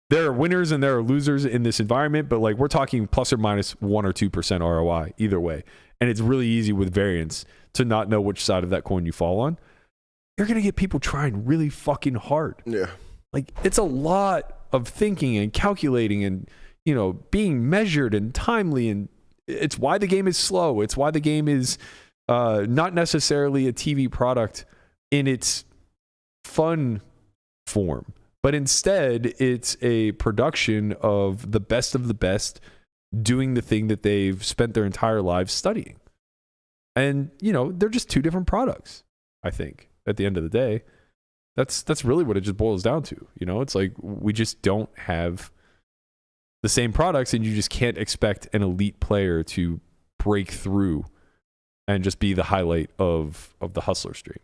There are winners and there are losers in this environment, but like, we're talking plus or minus 1 or 2% ROI either way. And it's really easy with variance to not know which side of that coin you fall on. You're going to get people trying really fucking hard. Yeah. Like, it's a lot of thinking and calculating and, being measured and timely, and it's why the game is slow. It's why the game is not necessarily a TV product in its fun form, but instead it's a production of the best doing the thing that they've spent their entire lives studying. And, they're just two different products, I think. at the end of the day. That's really what it just boils down to. You know, it's like we just don't have the same products, and you just can't expect an elite player to break through and just be the highlight of the Hustler stream.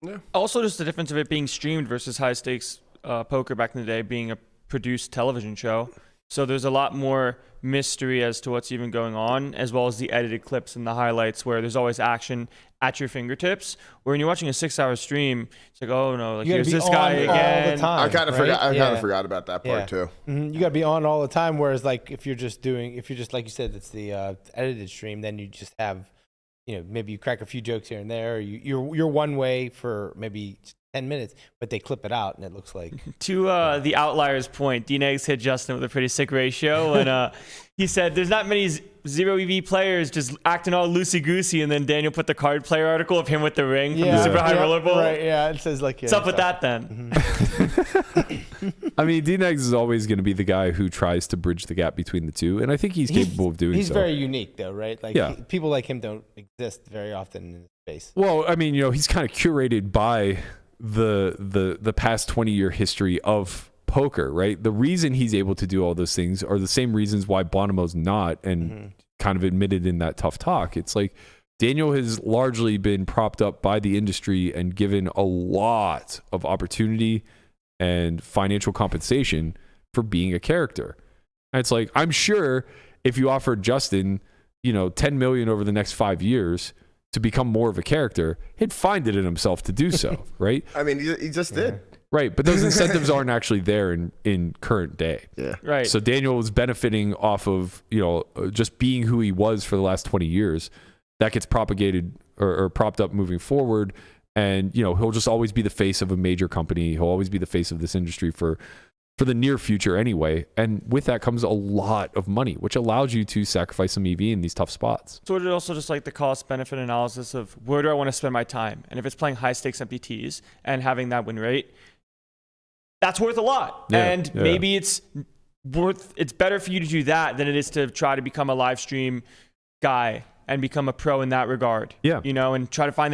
Yeah. Also, just the difference of it being streamed versus high stakes poker back in the day being a produced television show. So there's a lot more mystery as to what's even going on, as well as the edited clips and the highlights where there's always action at your fingertips. Where when you're watching a 6-hour stream, it's like, oh no, like here's this guy again. All the time, I kind of right? forgot about that part too. Mm-hmm. You got to be on all the time. Whereas like if you're just like you said, it's the edited stream, then you just have, maybe you crack a few jokes here and there. You're one way for maybe 10 minutes, but they clip it out and it looks like. To the Outliers point, D-Negs hit Justin with a pretty sick ratio. And he said there's not many zero EV players just acting all loosey-goosey. And then Daniel put the card player article of him with the ring from the Super High Roller Bowl. Right, yeah. It says like. What's up with that then? Mm-hmm. I mean, D-Negs is always going to be the guy who tries to bridge the gap between the two. And I think he's capable of doing so. He's very unique though, right? Like people like him don't exist very often in the space. Well, I mean, he's kind of curated by the past 20-year history of poker, right? The reason he's able to do all those things are the same reasons why Bonomo's not, and kind of admitted in that tough talk. It's like Daniel has largely been propped up by the industry and given a lot of opportunity and financial compensation for being a character. And it's like, I'm sure if you offered Justin, $10 million over the next 5 years to become more of a character, he'd find it in himself to do so, right? I mean, he just did. Right, but those incentives aren't actually there in current day. Yeah. Right. So Daniel was benefiting off of, just being who he was for the last 20 years. That gets propagated or propped up moving forward. And, he'll just always be the face of a major company. He'll always be the face of this industry for the near future anyway. And with that comes a lot of money, which allows you to sacrifice some EV in these tough spots. So it's also just like the cost benefit analysis of where do I want to spend my time? And if it's playing high stakes MPTs and having that win rate, that's worth a lot. Maybe it's better for you to do that than it is to try to become a live stream guy and become a pro in that regard. Yeah. And try to find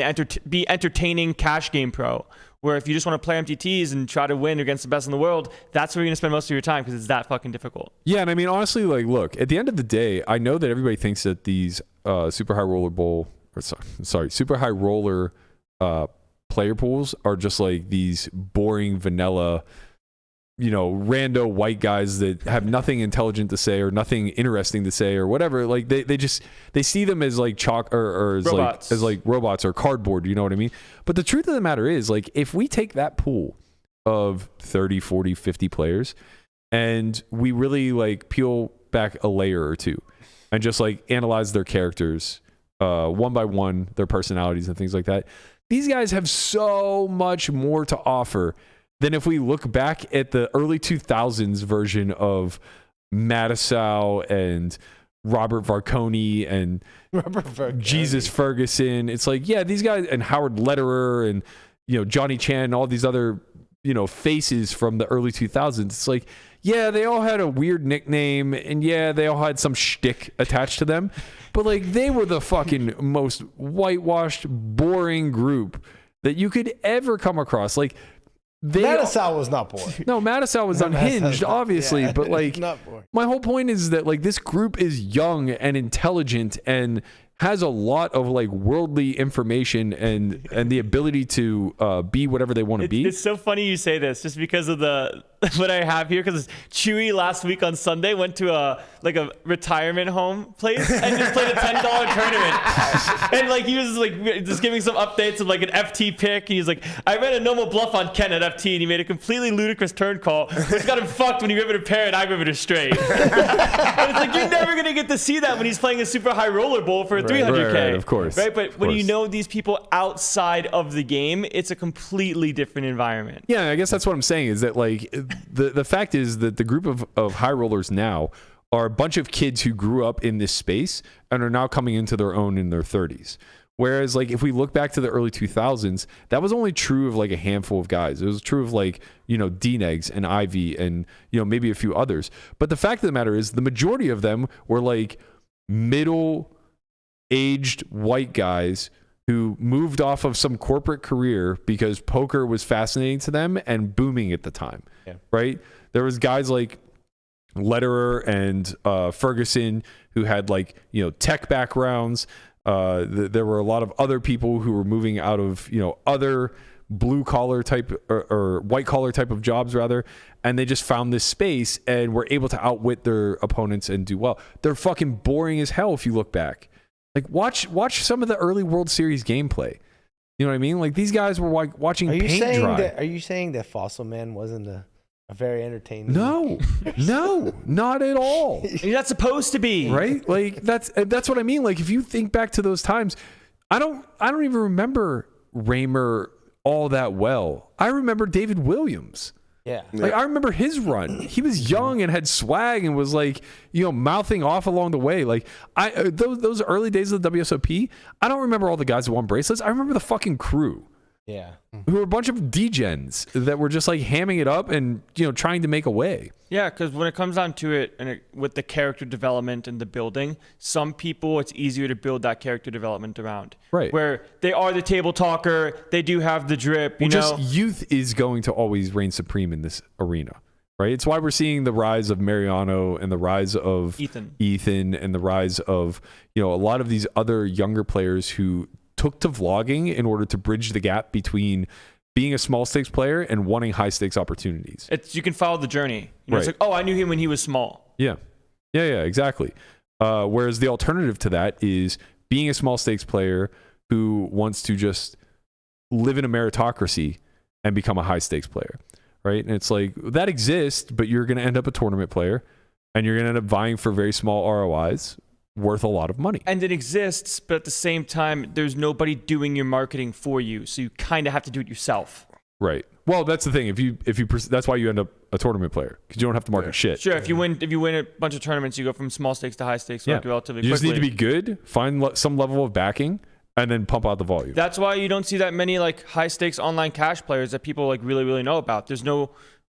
be entertaining cash game pro. Where if you just want to play MTTs and try to win against the best in the world, that's where you're going to spend most of your time because it's that fucking difficult. Yeah, and I mean, honestly, like, look, at the end of the day, I know that everybody thinks that these Super High Roller player pools are just like these boring vanilla, rando white guys that have nothing intelligent to say or nothing interesting to say or whatever. Like they see them as like chalk or as robots. like robots or cardboard, you know what I mean? But the truth of the matter is, like, if we take that pool of 30, 40, 50 players and we really like peel back a layer or two and just like analyze their characters one by one, their personalities and things like that, these guys have so much more to offer than if we look back at the early 2000s version of Mattisau and Robert Varconi and Jesus Ferguson. It's like, yeah, these guys, and Howard Lederer and, Johnny Chan and all these other, faces from the early 2000s. It's like, yeah, they all had a weird nickname and yeah, they all had some shtick attached to them. But like, they were the fucking most whitewashed, boring group that you could ever come across. Like, Mattisau was not boring. No, Mattisau was unhinged, obviously, but like, my whole point is that like this group is young and intelligent and has a lot of like worldly information and the ability to be whatever they want to be. It's so funny you say this just because of what I have here, because Chewy last week on Sunday went to a retirement home place and just played a $10 tournament. And like he was like just giving some updates of like an FT pick. He's like, I ran a normal bluff on Ken at FT and he made a completely ludicrous turn call. It's got him fucked when he riveted a pair and I riveted straight. And it's like you're never gonna get to see that when he's playing a super high roller bowl for a 300K. Right, of course. Right, but when you know these people outside of the game, it's a completely different environment. Yeah, I guess that's what I'm saying is that like the fact is that the group of high rollers now are a bunch of kids who grew up in this space and are now coming into their own in their 30s. Whereas like if we look back to the early 2000s, that was only true of like a handful of guys. It was true of like, D-Negs and Ivy and, maybe a few others. But the fact of the matter is the majority of them were like middle-aged white guys who moved off of some corporate career because poker was fascinating to them and booming at the time, right? There was guys like Lederer and Ferguson who had like, you know, tech backgrounds. There were a lot of other people who were moving out of, you know, other blue collar type or white collar type of jobs rather, and they just found this space and were able to outwit their opponents and do well. They're fucking boring as hell if you look back. Like watch some of the early World Series gameplay. You know what I mean? Like these guys were like watching paint dry. Are you saying that Fossil Man wasn't a very entertaining? No, not at all. You're not supposed to be, right? Like that's what I mean. Like if you think back to those times, I don't even remember Raymer all that well. I remember David Williams. Yeah. Like I remember his run. He was young and had swag and was like, you know, mouthing off along the way. Like those early days of the WSOP, I don't remember all the guys who won bracelets. I remember the fucking crew. Yeah. Who were a bunch of degens that were just like hamming it up and, you know, trying to make a way. Yeah, because when it comes down to it, and with the character development and the building, some people it's easier to build that character development around. Right. Where they are the table talker, they do have the drip, you know. Just youth is going to always reign supreme in this arena, right? It's why we're seeing the rise of Mariano and the rise of Ethan and the rise of, you know, a lot of these other younger players who took to vlogging in order to bridge the gap between being a small stakes player and wanting high stakes opportunities. You can follow the journey. You know, It's like, oh, I knew him when he was small. Yeah, exactly. Whereas the alternative to that is being a small stakes player who wants to just live in a meritocracy and become a high stakes player, right? And it's like that exists, but you're going to end up a tournament player and you're going to end up vying for very small ROIs worth a lot of money. And it exists, but at the same time, there's nobody doing your marketing for you, so you kind of have to do it yourself. Right. Well, that's the thing. If you that's why you end up a tournament player, because you don't have to market shit. Sure. If you win a bunch of tournaments, you go from small stakes to high stakes relatively quickly. You just need to be good, find some level of backing, and then pump out the volume. That's why you don't see that many like high stakes online cash players that people like really know about. There's no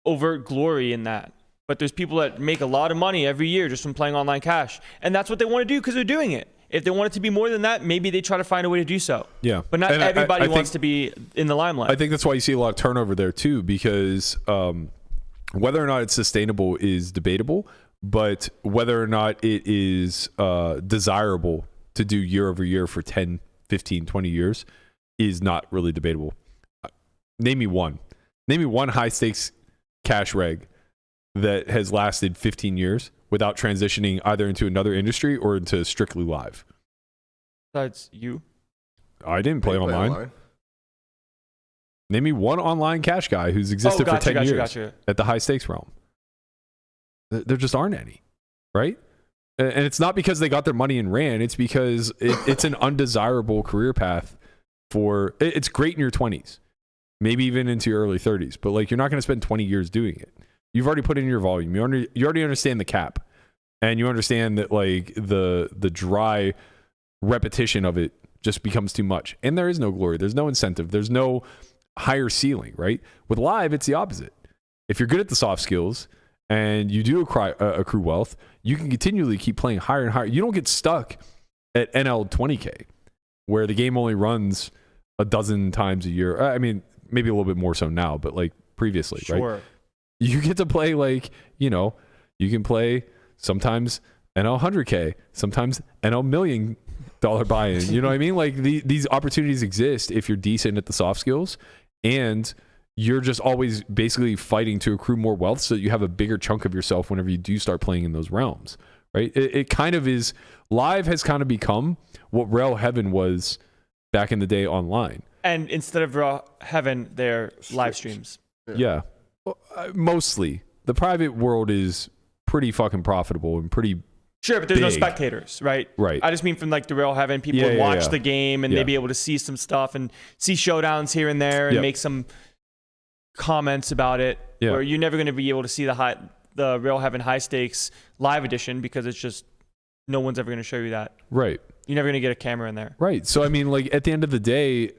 overt glory in that. But there's people that make a lot of money every year just from playing online cash. And that's what they want to do because they're doing it. If they want it to be more than that, maybe they try to find a way to do so. Yeah. But not everybody wants to be in the limelight. I think that's why you see a lot of turnover there too, because whether or not it's sustainable is debatable, but whether or not it is desirable to do year over year for 10, 15, 20 years is not really debatable. Name me one high stakes cash reg that has lasted 15 years without transitioning either into another industry or into strictly live. Besides you? I didn't play online. Name me one online cash guy who's existed for 10 years at the high stakes realm. There just aren't any, right? And it's not because they got their money and ran. It's because it's an undesirable career path for... It's great in your 20s, maybe even into your early 30s, but like you're not going to spend 20 years doing it. You've already put in your volume. You already understand the cap, and you understand that like the dry repetition of it just becomes too much. And there is no glory. There's no incentive. There's no higher ceiling, right? With live, it's the opposite. If you're good at the soft skills and you do accrue wealth, you can continually keep playing higher and higher. You don't get stuck at NL 20K, where the game only runs a dozen times a year. I mean, maybe a little bit more so now, but like previously, right? You get to play like, you know, you can play sometimes NL 100K, sometimes NL $1 million buy-in. You know what I mean? Like these opportunities exist if you're decent at the soft skills, and you're just always basically fighting to accrue more wealth so that you have a bigger chunk of yourself whenever you do start playing in those realms, right? It kind of is, live has kind of become what Rail Heaven was back in the day online. And instead of Rail Heaven, they're live streams. Yeah. Mostly. The private world is pretty fucking profitable and pretty Sure, but there's no big. Spectators, right? Right. I just mean from like the Rail Heaven, people would watch the game and they'd be able to see some stuff and see showdowns here and there and make some comments about it. Yeah. Where you're never going to be able to see the Rail Heaven high stakes live edition because it's just no one's ever going to show you that. Right. You're never going to get a camera in there. Right. So I mean, like at the end of the day,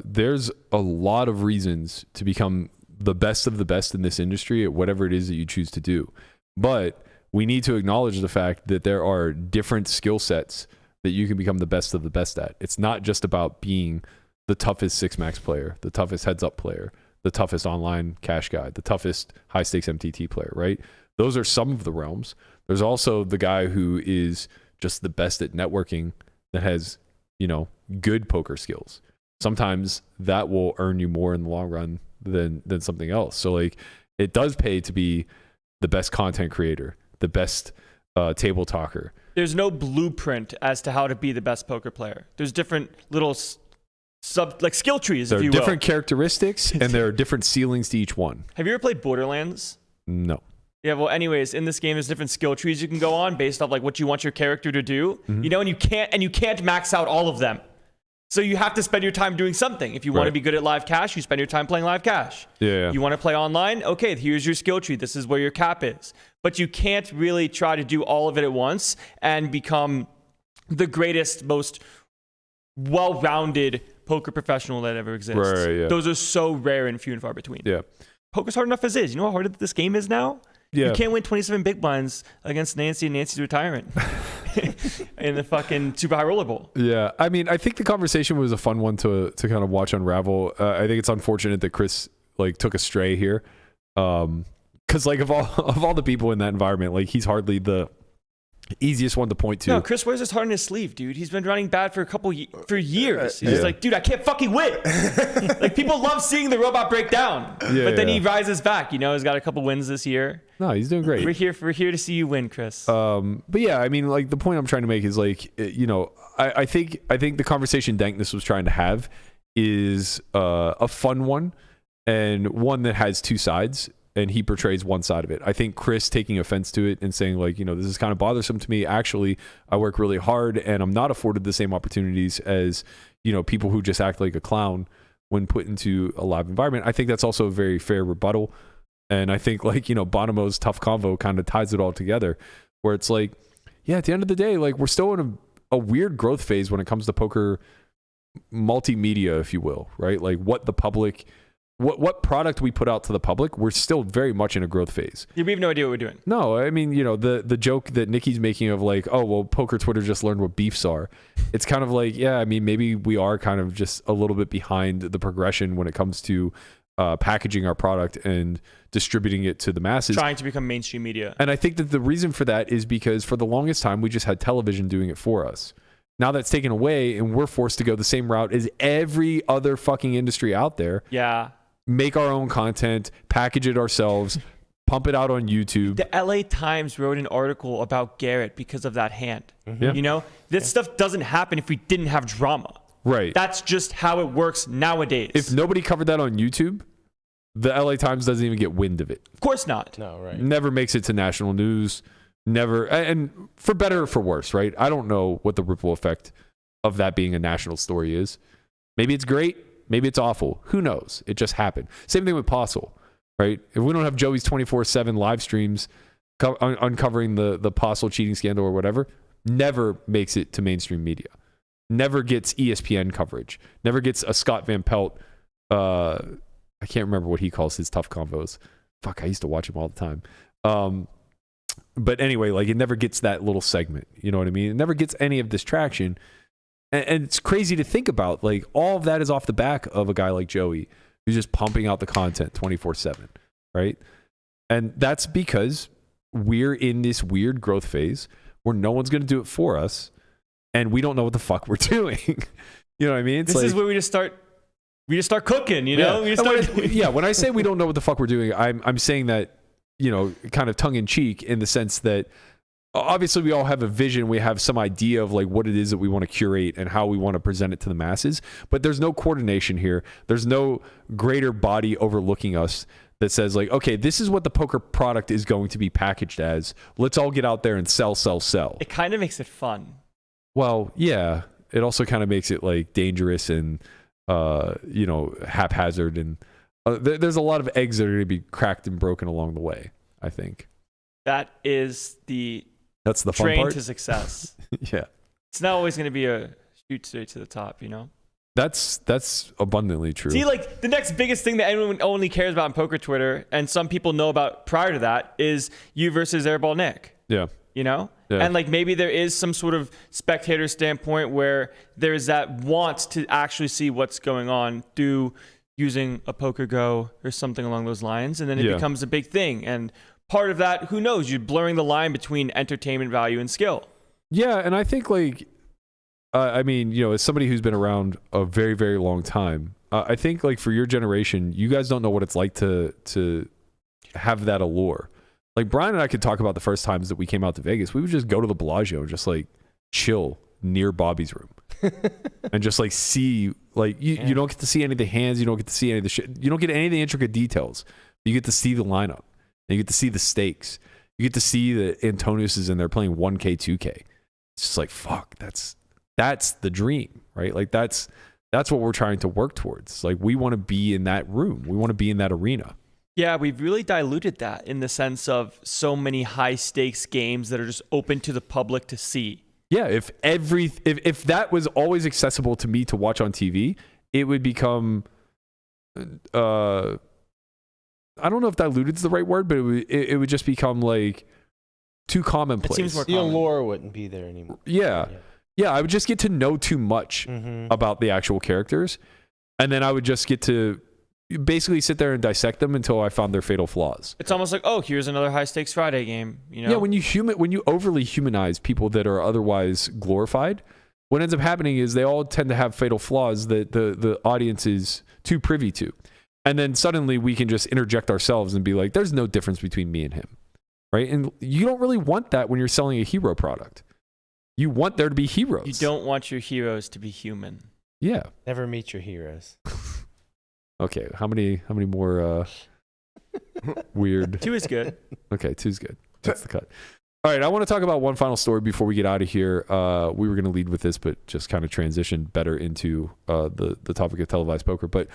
there's a lot of reasons to become the best of the best in this industry at whatever it is that you choose to do. But we need to acknowledge the fact that there are different skill sets that you can become the best of the best at. It's not just about being the toughest 6-max player, the toughest heads-up player, the toughest online cash guy, the toughest high-stakes MTT player, right? Those are some of the realms. There's also the guy who is just the best at networking that has, good poker skills. Sometimes that will earn you more in the long run than something else. So like it does pay to be the best content creator, the best table talker. There's no blueprint as to how to be the best poker player. There's different little skill trees, There if are you will. different characteristics and there are different ceilings to each one. Have you ever played Borderlands? No. Yeah, well, anyways, in this game, there's different skill trees you can go on based off like what you want your character to do. And you can't max out all of them. So you have to spend your time doing something. If you want to be good at live cash, you spend your time playing live cash. Yeah. You want to play online? Okay, here's your skill tree. This is where your cap is. But you can't really try to do all of it at once and become the greatest, most well-rounded poker professional that ever exists. Right, yeah. Those are so rare and few and far between. Yeah. Poker's hard enough as is. You know how hard this game is now? Yeah. You can't win 27 big blinds against Nancy and Nancy's retirement in the fucking Super High Roller Bowl. Yeah, I mean, I think the conversation was a fun one to kind of watch unravel. I think it's unfortunate that Chris like took a stray here, because like of all the people in that environment, like he's hardly the easiest one to point to. No, Chris wears his heart on his sleeve, dude. He's been running bad for for years. He's just like, dude, I can't fucking win. Like people love seeing the robot break down, but then he rises back. He's got a couple wins this year. No, he's doing great. We're here to see you win, Chris. But yeah, I mean, like the point I'm trying to make is like, I think the conversation Dankness was trying to have is a fun one and one that has two sides. And he portrays one side of it. I think Chris taking offense to it and saying like, this is kind of bothersome to me. Actually, I work really hard and I'm not afforded the same opportunities as, people who just act like a clown when put into a live environment. I think that's also a very fair rebuttal. And I think like, Bonomo's tough convo kind of ties it all together where it's like, yeah, at the end of the day, like we're still in a weird growth phase when it comes to poker multimedia, if you will, right? Like what the public... What product we put out to the public, we're still very much in a growth phase. Yeah, we have no idea what we're doing. No, I mean, the joke that Nikki's making of like, oh, well, poker Twitter just learned what beefs are. It's kind of like, yeah, I mean, maybe we are kind of just a little bit behind the progression when it comes to packaging our product and distributing it to the masses. Trying to become mainstream media. And I think that the reason for that is because for the longest time, we just had television doing it for us. Now that's taken away and we're forced to go the same route as every other fucking industry out there. Yeah. Make our own content, package it ourselves, pump it out on YouTube. The LA Times wrote an article about Garrett because of that hand. Yeah. This stuff doesn't happen if we didn't have drama. Right. That's just how it works nowadays. If nobody covered that on YouTube, the LA Times doesn't even get wind of it. Of course not. No, right. Never makes it to national news. Never. And for better or for worse, right? I don't know what the ripple effect of that being a national story is. Maybe it's great. Maybe it's awful. Who knows? It just happened. Same thing with Postle, right? If we don't have Joey's 24/7 live streams uncovering the Postle cheating scandal or whatever, never makes it to mainstream media. Never gets ESPN coverage. Never gets a Scott Van Pelt. I can't remember what he calls his tough convos. Fuck, I used to watch him all the time. But anyway, like it never gets that little segment. You know what I mean? It never gets any of this traction. And it's crazy to think about, like, all of that is off the back of a guy like Joey who's just pumping out the content 24/7, right? And that's because we're in this weird growth phase where no one's going to do it for us, and we don't know what the fuck we're doing. You know what I mean? This is where we just start cooking, Yeah. We just When I say we don't know what the fuck we're doing, I'm saying that, kind of tongue in cheek in the sense that obviously we all have a vision. We have some idea of like what it is that we want to curate and how we want to present it to the masses, but there's no coordination here. There's no greater body overlooking us that says like, okay, this is what the poker product is going to be packaged as. Let's all get out there and sell. It kind of makes it fun. Well, yeah, it also kind of makes it like dangerous and, haphazard. And there's a lot of eggs that are going to be cracked and broken along the way, I think. That's the fun train part. to success. Yeah. It's not always going to be a shoot straight to the top, That's abundantly true. See, like the next biggest thing that anyone only cares about in poker Twitter, and some people know about prior to that, is you versus Airball Nick. Yeah. Yeah. And like maybe there is some sort of spectator standpoint where there's that want to actually see what's going on through using a poker go or something along those lines. And then it becomes a big thing. And part of that, who knows, you're blurring the line between entertainment value and skill. Yeah. And I think like, I mean, you know, as somebody who's been around a very, very long time, I think like for your generation, you guys don't know what it's like to have that allure. Like Brian and I could talk about the first times that we came out to Vegas. We would just go to the Bellagio and just like chill near Bobby's room and just like see, like you don't get to see any of the hands. You don't get to see any of the shit. You don't get any of the intricate details. You get to see the lineup and you get to see the stakes. You get to see that Antonius is in there playing 1K, 2K. It's just like, fuck, that's the dream, right? Like that's what we're trying to work towards. Like we want to be in that room. We want to be in that arena. Yeah, we've really diluted that in the sense of so many high stakes games that are just open to the public to see. Yeah, if that was always accessible to me to watch on TV, it would become I don't know if diluted is the right word, but it would just become like too commonplace. It seems more The common. allure wouldn't be there anymore. Yeah, I would just get to know too much about the actual characters, and then I would just get to basically sit there and dissect them until I found their fatal flaws. It's almost like, oh, here's another high stakes Friday game. You know? Yeah, when you overly humanize people that are otherwise glorified, what ends up happening is they all tend to have fatal flaws that the audience is too privy to. And then suddenly we can just interject ourselves and be like, there's no difference between me and him. Right? And you don't really want that when you're selling a hero product. You want there to be heroes. You don't want your heroes to be human. Yeah. Never meet your heroes. Okay, how many more weird? 2 is good. Okay, 2's good. That's the cut. All right, I want to talk about one final story before we get out of here. We were going to lead with this, but just kind of transition better into the topic of televised poker. But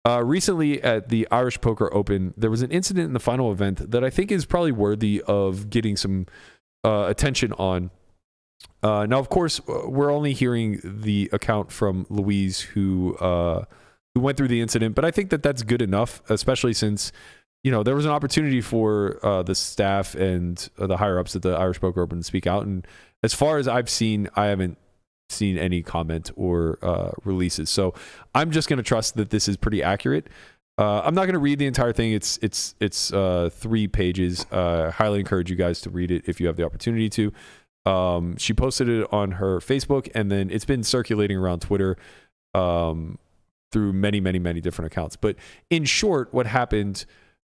recently at the Irish Poker Open, there was an incident in the final event that I think is probably worthy of getting some attention on. Now, of course, we're only hearing the account from Louise, who went through the incident, but I think that that's good enough, especially since, you know, there was an opportunity for the staff and the higher ups at the Irish Poker Open to speak out. And as far as I've seen, I haven't seen any comment or releases. So I'm just going to trust that this is pretty accurate. I'm not going to read the entire thing. It's 3 pages. Highly encourage you guys to read it if you have the opportunity to. She posted it on her Facebook, and then it's been circulating around Twitter through many different accounts. But in short, what happened,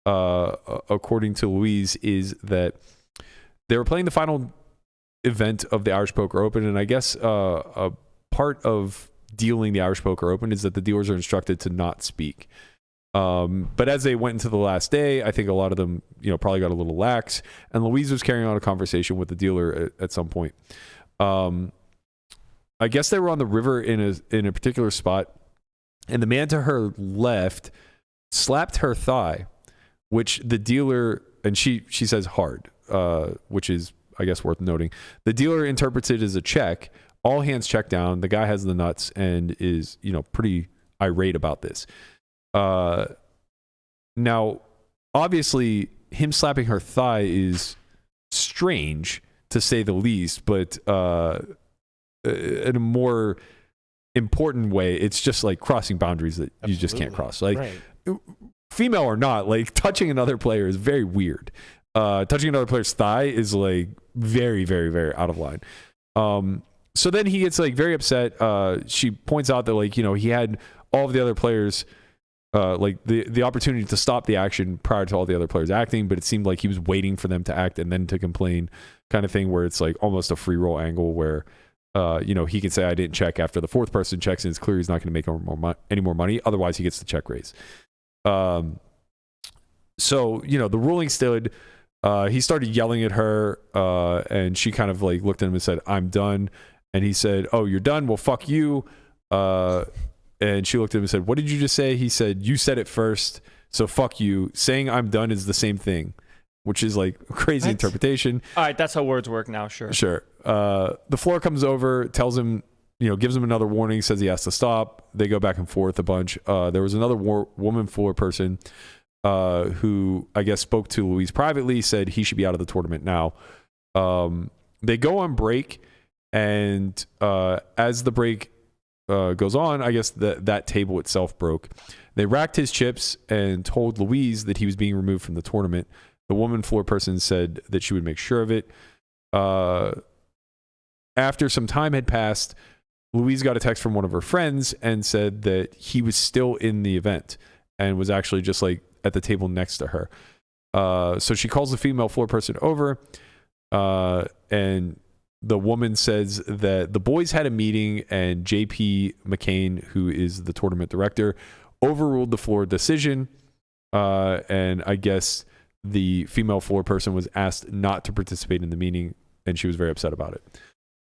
according to Louise, is that they were playing the final event of the Irish Poker Open, and I guess a part of dealing the Irish Poker Open is that the dealers are instructed to not speak. But as they went into the last day, I think a lot of them, you know, probably got a little lax, and Louise was carrying on a conversation with the dealer at some point. I guess they were on the river in a particular spot, and the man to her left slapped her thigh, which the dealer, and she says hard, which is, I guess, worth noting. The dealer interprets it as a check. All hands check down. The guy has the nuts and is, you know, pretty irate about this. Now, obviously, him slapping her thigh is strange, to say the least, but in a more important way, it's just like crossing boundaries that you just can't cross. Like, female or not, like touching another player is very weird. Touching another player's thigh is like very out of line. So then he gets like very upset. She points out that, like, you know, he had all of the other players like the opportunity to stop the action prior to all the other players acting, but it seemed like he was waiting for them to act and then to complain, kind of thing, where it's like almost a free roll angle where you know, he can say I didn't check after the 4th person checks, and it's clear he's not going to make any more money. Otherwise, he gets the check raise. So, you know, the ruling stood. He started yelling at her, and she kind of like looked at him and said, "I'm done." And he said, "Oh, you're done? Well, fuck you." And she looked at him and said, "What did you just say?" He said, "You said it first, so fuck you." Saying "I'm done" is the same thing, which is like a crazy interpretation. All right, that's how words work now. Sure. The floor comes over, tells him, you know, gives him another warning, says he has to stop. They go back and forth a bunch. There was another woman floor person who I guess spoke to Louise privately, said he should be out of the tournament now. They go on break, and as the break goes on, I guess that table itself broke. They racked his chips and told Louise that he was being removed from the tournament. The woman floor person said that she would make sure of it. After some time had passed, Louise got a text from one of her friends and said that he was still in the event and was actually just like at the table next to her. So she calls the female floor person over, and the woman says that the boys had a meeting and JP McCain, who is the tournament director, overruled the floor decision. And I guess the female floor person was asked not to participate in the meeting, and she was very upset about it.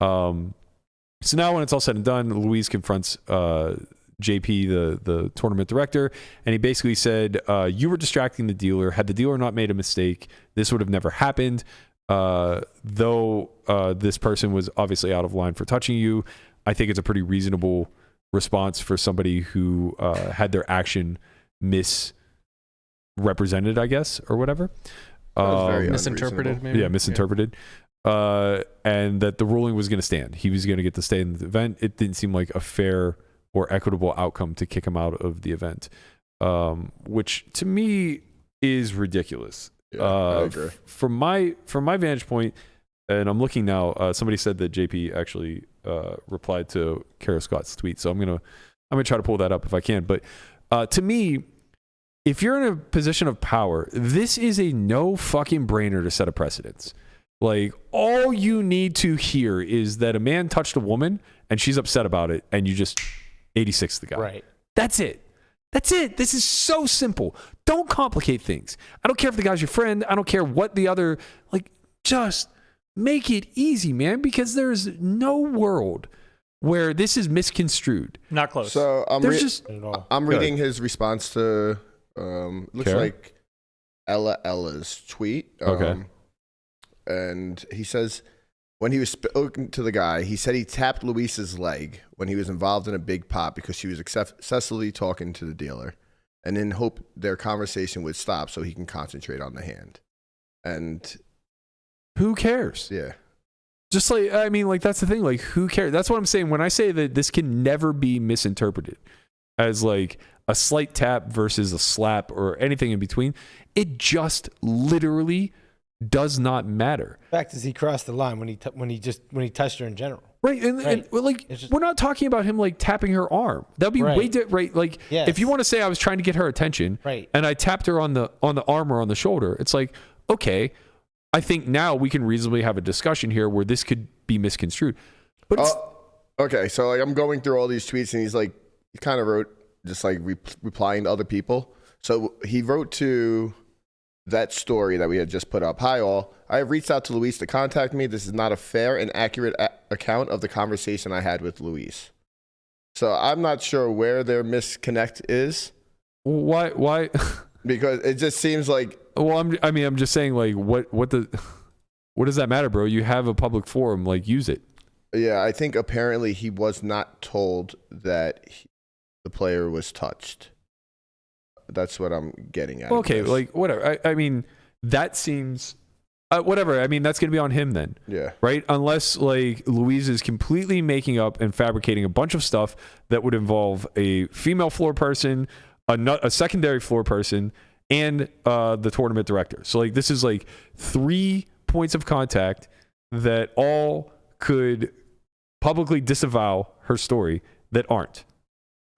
So now when it's all said and done, Louise confronts JP, the tournament director, and he basically said, you were distracting the dealer. Had the dealer not made a mistake, this would have never happened. Though this person was obviously out of line for touching you, I think it's a pretty reasonable response for somebody who had their action misrepresented, I guess, or whatever. Misinterpreted, maybe? Yeah, misinterpreted. And that the ruling was going to stand. He was going to get to stay in the event. It didn't seem like a fair or equitable outcome to kick him out of the event, which to me is ridiculous. Yeah, I agree. From my vantage point, and I'm looking now, somebody said that JP actually replied to Kara Scott's tweet, so I'm gonna try to pull that up if I can. But to me, if you're in a position of power, this is a no fucking brainer to set a precedence. Like, all you need to hear is that a man touched a woman and she's upset about it, and you just 86 the guy. Right. That's it. That's it. This is so simple. Don't complicate things. I don't care if the guy's your friend. I don't care what the other, like, just make it easy, man, because there's no world where this is misconstrued. Not close. So I'm I'm reading his response to looks Kara? like Ella's tweet. Okay. And he says, when he was spoken to the guy, he said he tapped Luis's leg when he was involved in a big pot because she was excessively talking to the dealer, and in hope their conversation would stop so he can concentrate on the hand. And Who cares? yeah, Just like, I mean, like, that's the thing. Like, who cares? That's what I'm saying. When I say that this can never be misinterpreted as like a slight tap versus a slap or anything in between, it just literally does not matter. The fact is, he crossed the line when he touched her in general. Right. And well, like, It's just- we're not talking about him like tapping her arm. That'd be Right. way right. Like, Yes. if you want to say I was trying to get her attention, Right. and I tapped her on the arm or on the shoulder, it's like, okay, I think now we can reasonably have a discussion here where this could be misconstrued. But it's, okay. So like, I'm going through all these tweets, and he kind of wrote just like replying to other people. So he wrote to that story that we had just put up. Hi all, I have reached out to Luis to contact me. This is not a fair and accurate account of the conversation I had with Luis. So I'm not sure where their misconnect is. why? Because it just seems like, Well, I'm just saying, like, what does that matter, bro? You have a public forum, like, use it. yeah, I think apparently he was not told that the player was touched. That's what I'm getting at. Okay, like, whatever. I mean, that seems whatever. I mean, that's gonna be on him then, yeah. right? Unless like Louise is completely making up and fabricating a bunch of stuff that would involve a female floor person, a secondary floor person, and the tournament director. So like, this is like 3 points of contact that all could publicly disavow her story that aren't,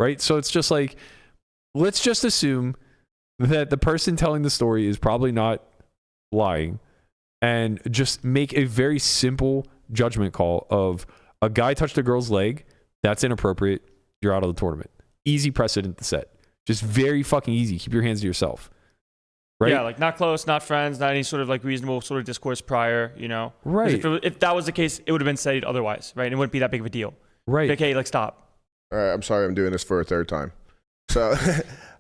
right? So it's just like, let's just assume that the person telling the story is probably not lying, and just make a very simple judgment call of a guy touched a girl's leg. That's inappropriate. You're out of the tournament. Easy precedent to set. Just very fucking easy. Keep your hands to yourself. Right? Yeah, like not close, not friends, not any sort of like reasonable sort of discourse prior, you know? 'Cause Right. If that was the case, it would have been said otherwise, right? It wouldn't be that big of a deal. Right. Okay, like stop. All right, I'm sorry I'm doing this for a third time. So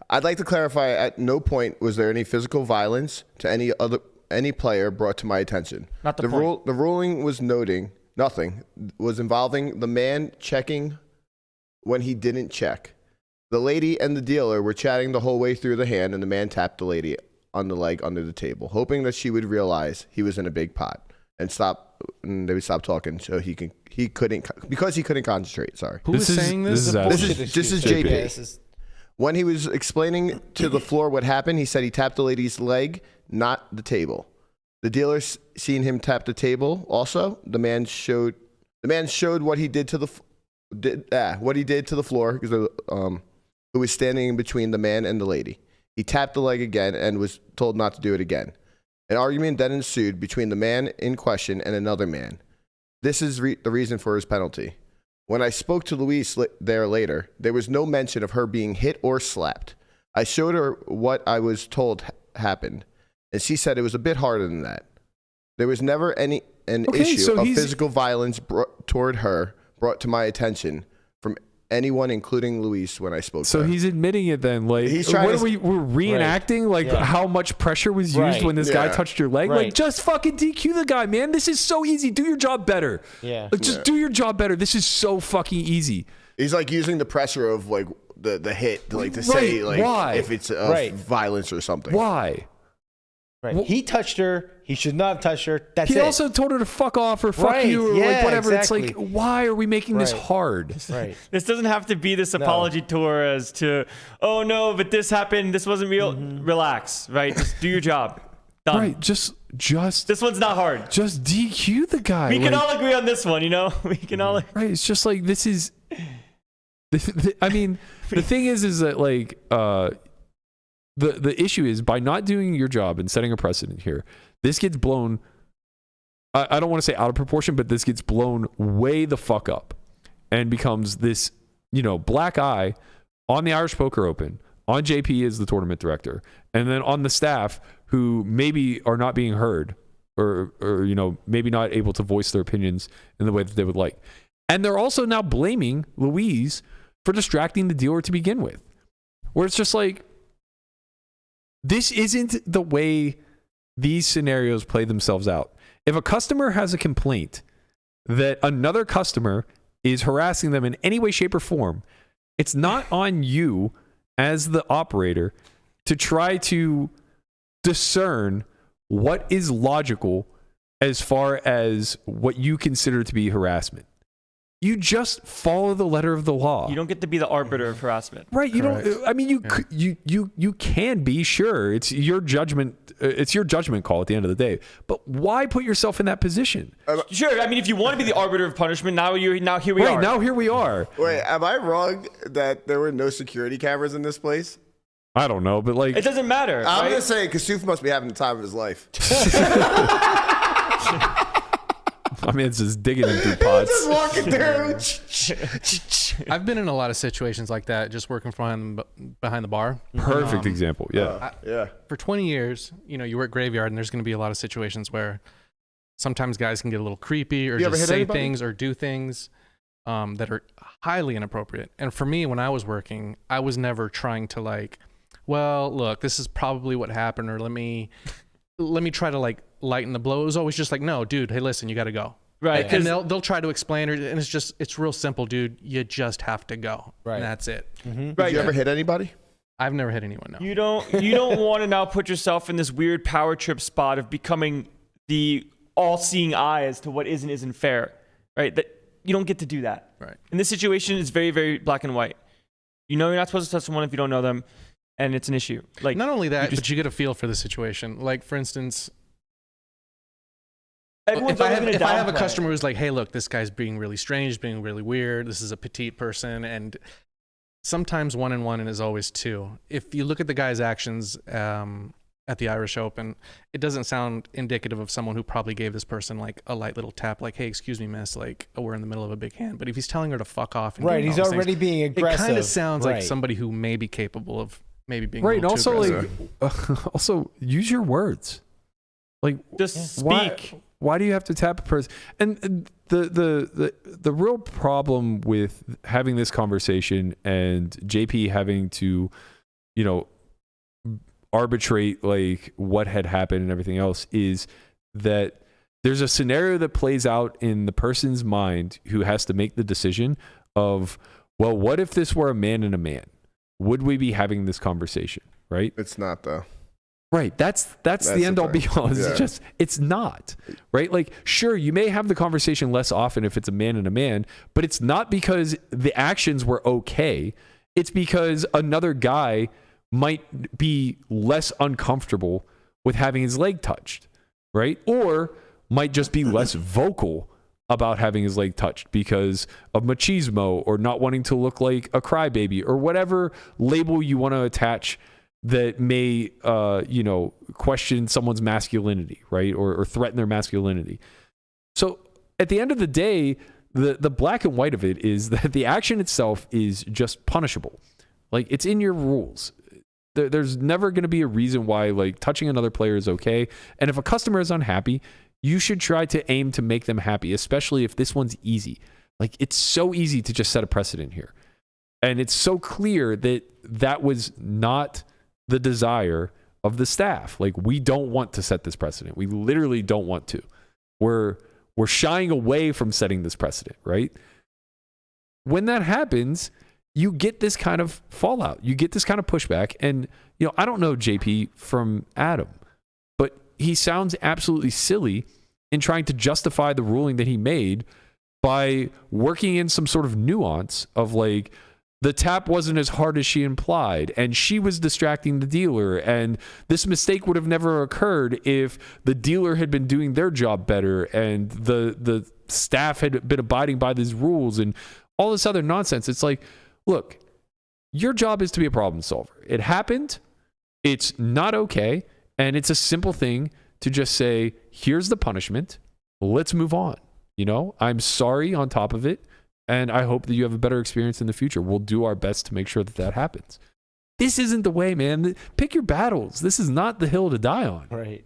I'd like to clarify, at no point was there any physical violence to any player brought to my attention. Not the point. The ruling was noting nothing was involving the man checking when he didn't check. The lady and the dealer were chatting the whole way through the hand, and the man tapped the lady on the leg under the table, hoping that she would realize he was in a big pot. and they would stop talking so he couldn't concentrate. Sorry. Who is saying this? This is JP. When he was explaining to the floor what happened, he said he tapped the lady's leg, not the table. The dealer seen him tap the table. Also, the man showed what he did to the floor because who was standing in between the man and the lady. He tapped the leg again and was told not to do it again. An argument then ensued between the man in question and another man. This is the reason for his penalty. When I spoke to Louise there later, there was no mention of her being hit or slapped. I showed her what I was told happened, and she said it was a bit harder than that. There was never an issue of physical violence brought to my attention from anyone, including Luis, when I spoke to her. So he's admitting it then. Like, we're reenacting how much pressure was used when this guy touched your leg. Like, just fucking DQ the guy, man. This is so easy. Do your job better. Yeah. Like, just do your job better. This is so fucking easy. He's like using the pressure of like the hit to say like why? If it's violence or something. Why? Right. He touched her. He should not have touched her. That's it. He also told her to fuck off or fuck you or like whatever. Exactly. It's like, why are we making this hard? Right. This doesn't have to be this apology tour as to, oh no, but this happened. This wasn't real. Relax, right? Just do your job. Done. Right. Just. This one's not hard. Just DQ the guy. We can all agree on this one, you know? We can all. Right. It's just like, this is. I mean, the thing is that like, the issue is by not doing your job and setting a precedent here, this gets blown, I don't want to say out of proportion, but this gets blown way the fuck up and becomes this, black eye on the Irish Poker Open, on JP as the tournament director, and then on the staff who maybe are not being heard or maybe not able to voice their opinions in the way that they would like. And they're also now blaming Louise for distracting the dealer to begin with, where it's just like, this isn't the way these scenarios play themselves out. If a customer has a complaint that another customer is harassing them in any way, shape, or form, it's not on you as the operator to try to discern what is logical as far as what you consider to be harassment. You just follow the letter of the law. You don't get to be the arbiter of harassment. Right. You don't. I mean, you can be, sure. It's your judgment. It's your judgment call at the end of the day. But why put yourself in that position? Sure. I mean, if you want to be the arbiter of punishment, now here we are. Right. Now here we are. Wait, am I wrong that there were no security cameras in this place? I don't know, but like, it doesn't matter. I'm gonna say Kasuf must be having the time of his life. My man's just digging in through pots. Just walking through. I've been in a lot of situations like that, just working behind the bar. Perfect example. Yeah. For 20 years, you work graveyard, and there's going to be a lot of situations where sometimes guys can get a little creepy or just say things or do things that are highly inappropriate. And for me, when I was working, I was never trying to like, well, look, this is probably what happened, or let me try to like lighten the blow. It was always just like, no, dude, hey, listen, you got to go. Right. And they'll try to explain it, and it's real simple, dude. You just have to go. Right. And that's it. Mm-hmm. Right. Did you ever hit anybody? I've never hit anyone, no. You don't want to now put yourself in this weird power trip spot of becoming the all-seeing eye as to what is and isn't fair. Right? That you don't get to do that. Right. In this situation, it's very, very black and white. You're not supposed to touch someone if you don't know them, and it's an issue. Like, not only that, but you get a feel for the situation. Like, for instance, if I have a customer who's like, hey, look, this guy's being really strange, being really weird, this is a petite person, and sometimes 1 and 1 is always 2. If you look at the guy's actions at the Irish Open, it doesn't sound indicative of someone who probably gave this person like a light little tap, like, hey, excuse me, miss, like, we're in the middle of a big hand. But if he's telling her to fuck off, and he's already being aggressive. It kind of sounds like somebody who may be capable of maybe being right. A little Also, too like, also use your words. Like, just speak. Why do you have to tap a person? And the real problem with having this conversation and JP having to, arbitrate like what had happened and everything else is that there's a scenario that plays out in the person's mind who has to make the decision of, well, what if this were a man and a man? Would we be having this conversation? Right? It's not though. Right. That's the end all be all. It's not, right? Like, sure, you may have the conversation less often if it's a man and a man, but it's not because the actions were okay. It's because another guy might be less uncomfortable with having his leg touched, right? Or might just be less vocal about having his leg touched because of machismo or not wanting to look like a crybaby or whatever label you want to attach that may, question someone's masculinity, right? Or threaten their masculinity. So at the end of the day, the black and white of it is that the action itself is just punishable. Like, it's in your rules. There's never going to be a reason why, like, touching another player is okay. And if a customer is unhappy, you should try to aim to make them happy, especially if this one's easy. Like, it's so easy to just set a precedent here. And it's so clear that that was not the desire of the staff. Like, we don't want to set this precedent. We literally don't want to. We're shying away from setting this precedent, right? When that happens, you get this kind of fallout. You get this kind of pushback. And, I don't know JP from Adam, but he sounds absolutely silly in trying to justify the ruling that he made by working in some sort of nuance of, like, the tap wasn't as hard as she implied, and she was distracting the dealer, and this mistake would have never occurred if the dealer had been doing their job better, and the staff had been abiding by these rules, and all this other nonsense. It's like, look, your job is to be a problem solver. It happened. It's not okay, and it's a simple thing to just say, here's the punishment. Let's move on. I'm sorry on top of it. And I hope that you have a better experience in the future. We'll do our best to make sure that happens. This isn't the way, man. Pick your battles. This is not the hill to die on. Right.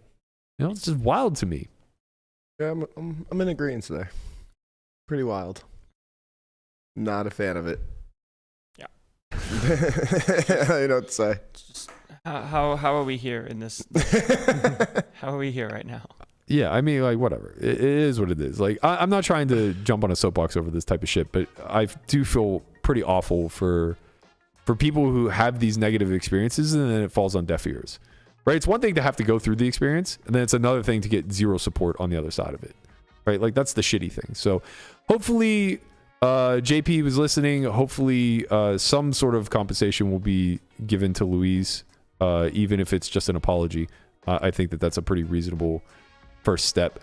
It's just wild to me. Yeah, I'm in agreement there. Pretty wild. Not a fan of it. Yeah. I know what to say. How are we here in this? How are we here right now? Yeah, I mean, like, whatever. It is what it is. Like, I'm not trying to jump on a soapbox over this type of shit, but I do feel pretty awful for people who have these negative experiences and then it falls on deaf ears, right? It's one thing to have to go through the experience, and then it's another thing to get zero support on the other side of it, right? Like, that's the shitty thing. So hopefully JP was listening. Hopefully some sort of compensation will be given to Louise, even if it's just an apology. I think that's a pretty reasonable first step.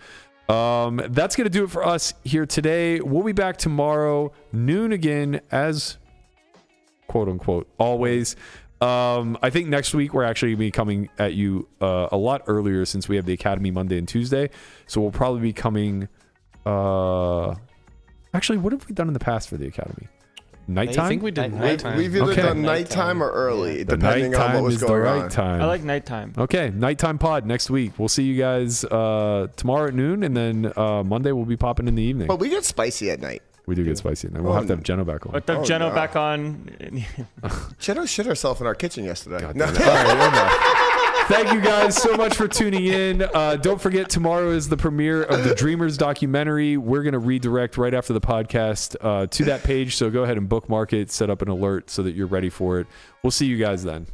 That's going to do it for us here today. We'll be back tomorrow, noon again, as quote unquote always. I think next week we're actually going to be coming at you a lot earlier since we have the Academy Monday and Tuesday. So we'll probably be coming. Actually, what have we done in the past for the Academy? Nighttime? I think we did nighttime. We've either done nighttime or early, depending on what was going on. Time. I like nighttime. Okay, nighttime pod next week. We'll see you guys tomorrow at noon, and then Monday we'll be popping in the evening. But we get spicy at night. We do get spicy at night. We'll have to have Jeno back on. But have Jeno back on. Jeno shit herself in our kitchen yesterday. No. All right, thank you guys so much for tuning in. Don't forget, tomorrow is the premiere of the Dreamers documentary. We're going to redirect right after the podcast to that page. So go ahead and bookmark it, set up an alert so that you're ready for it. We'll see you guys then.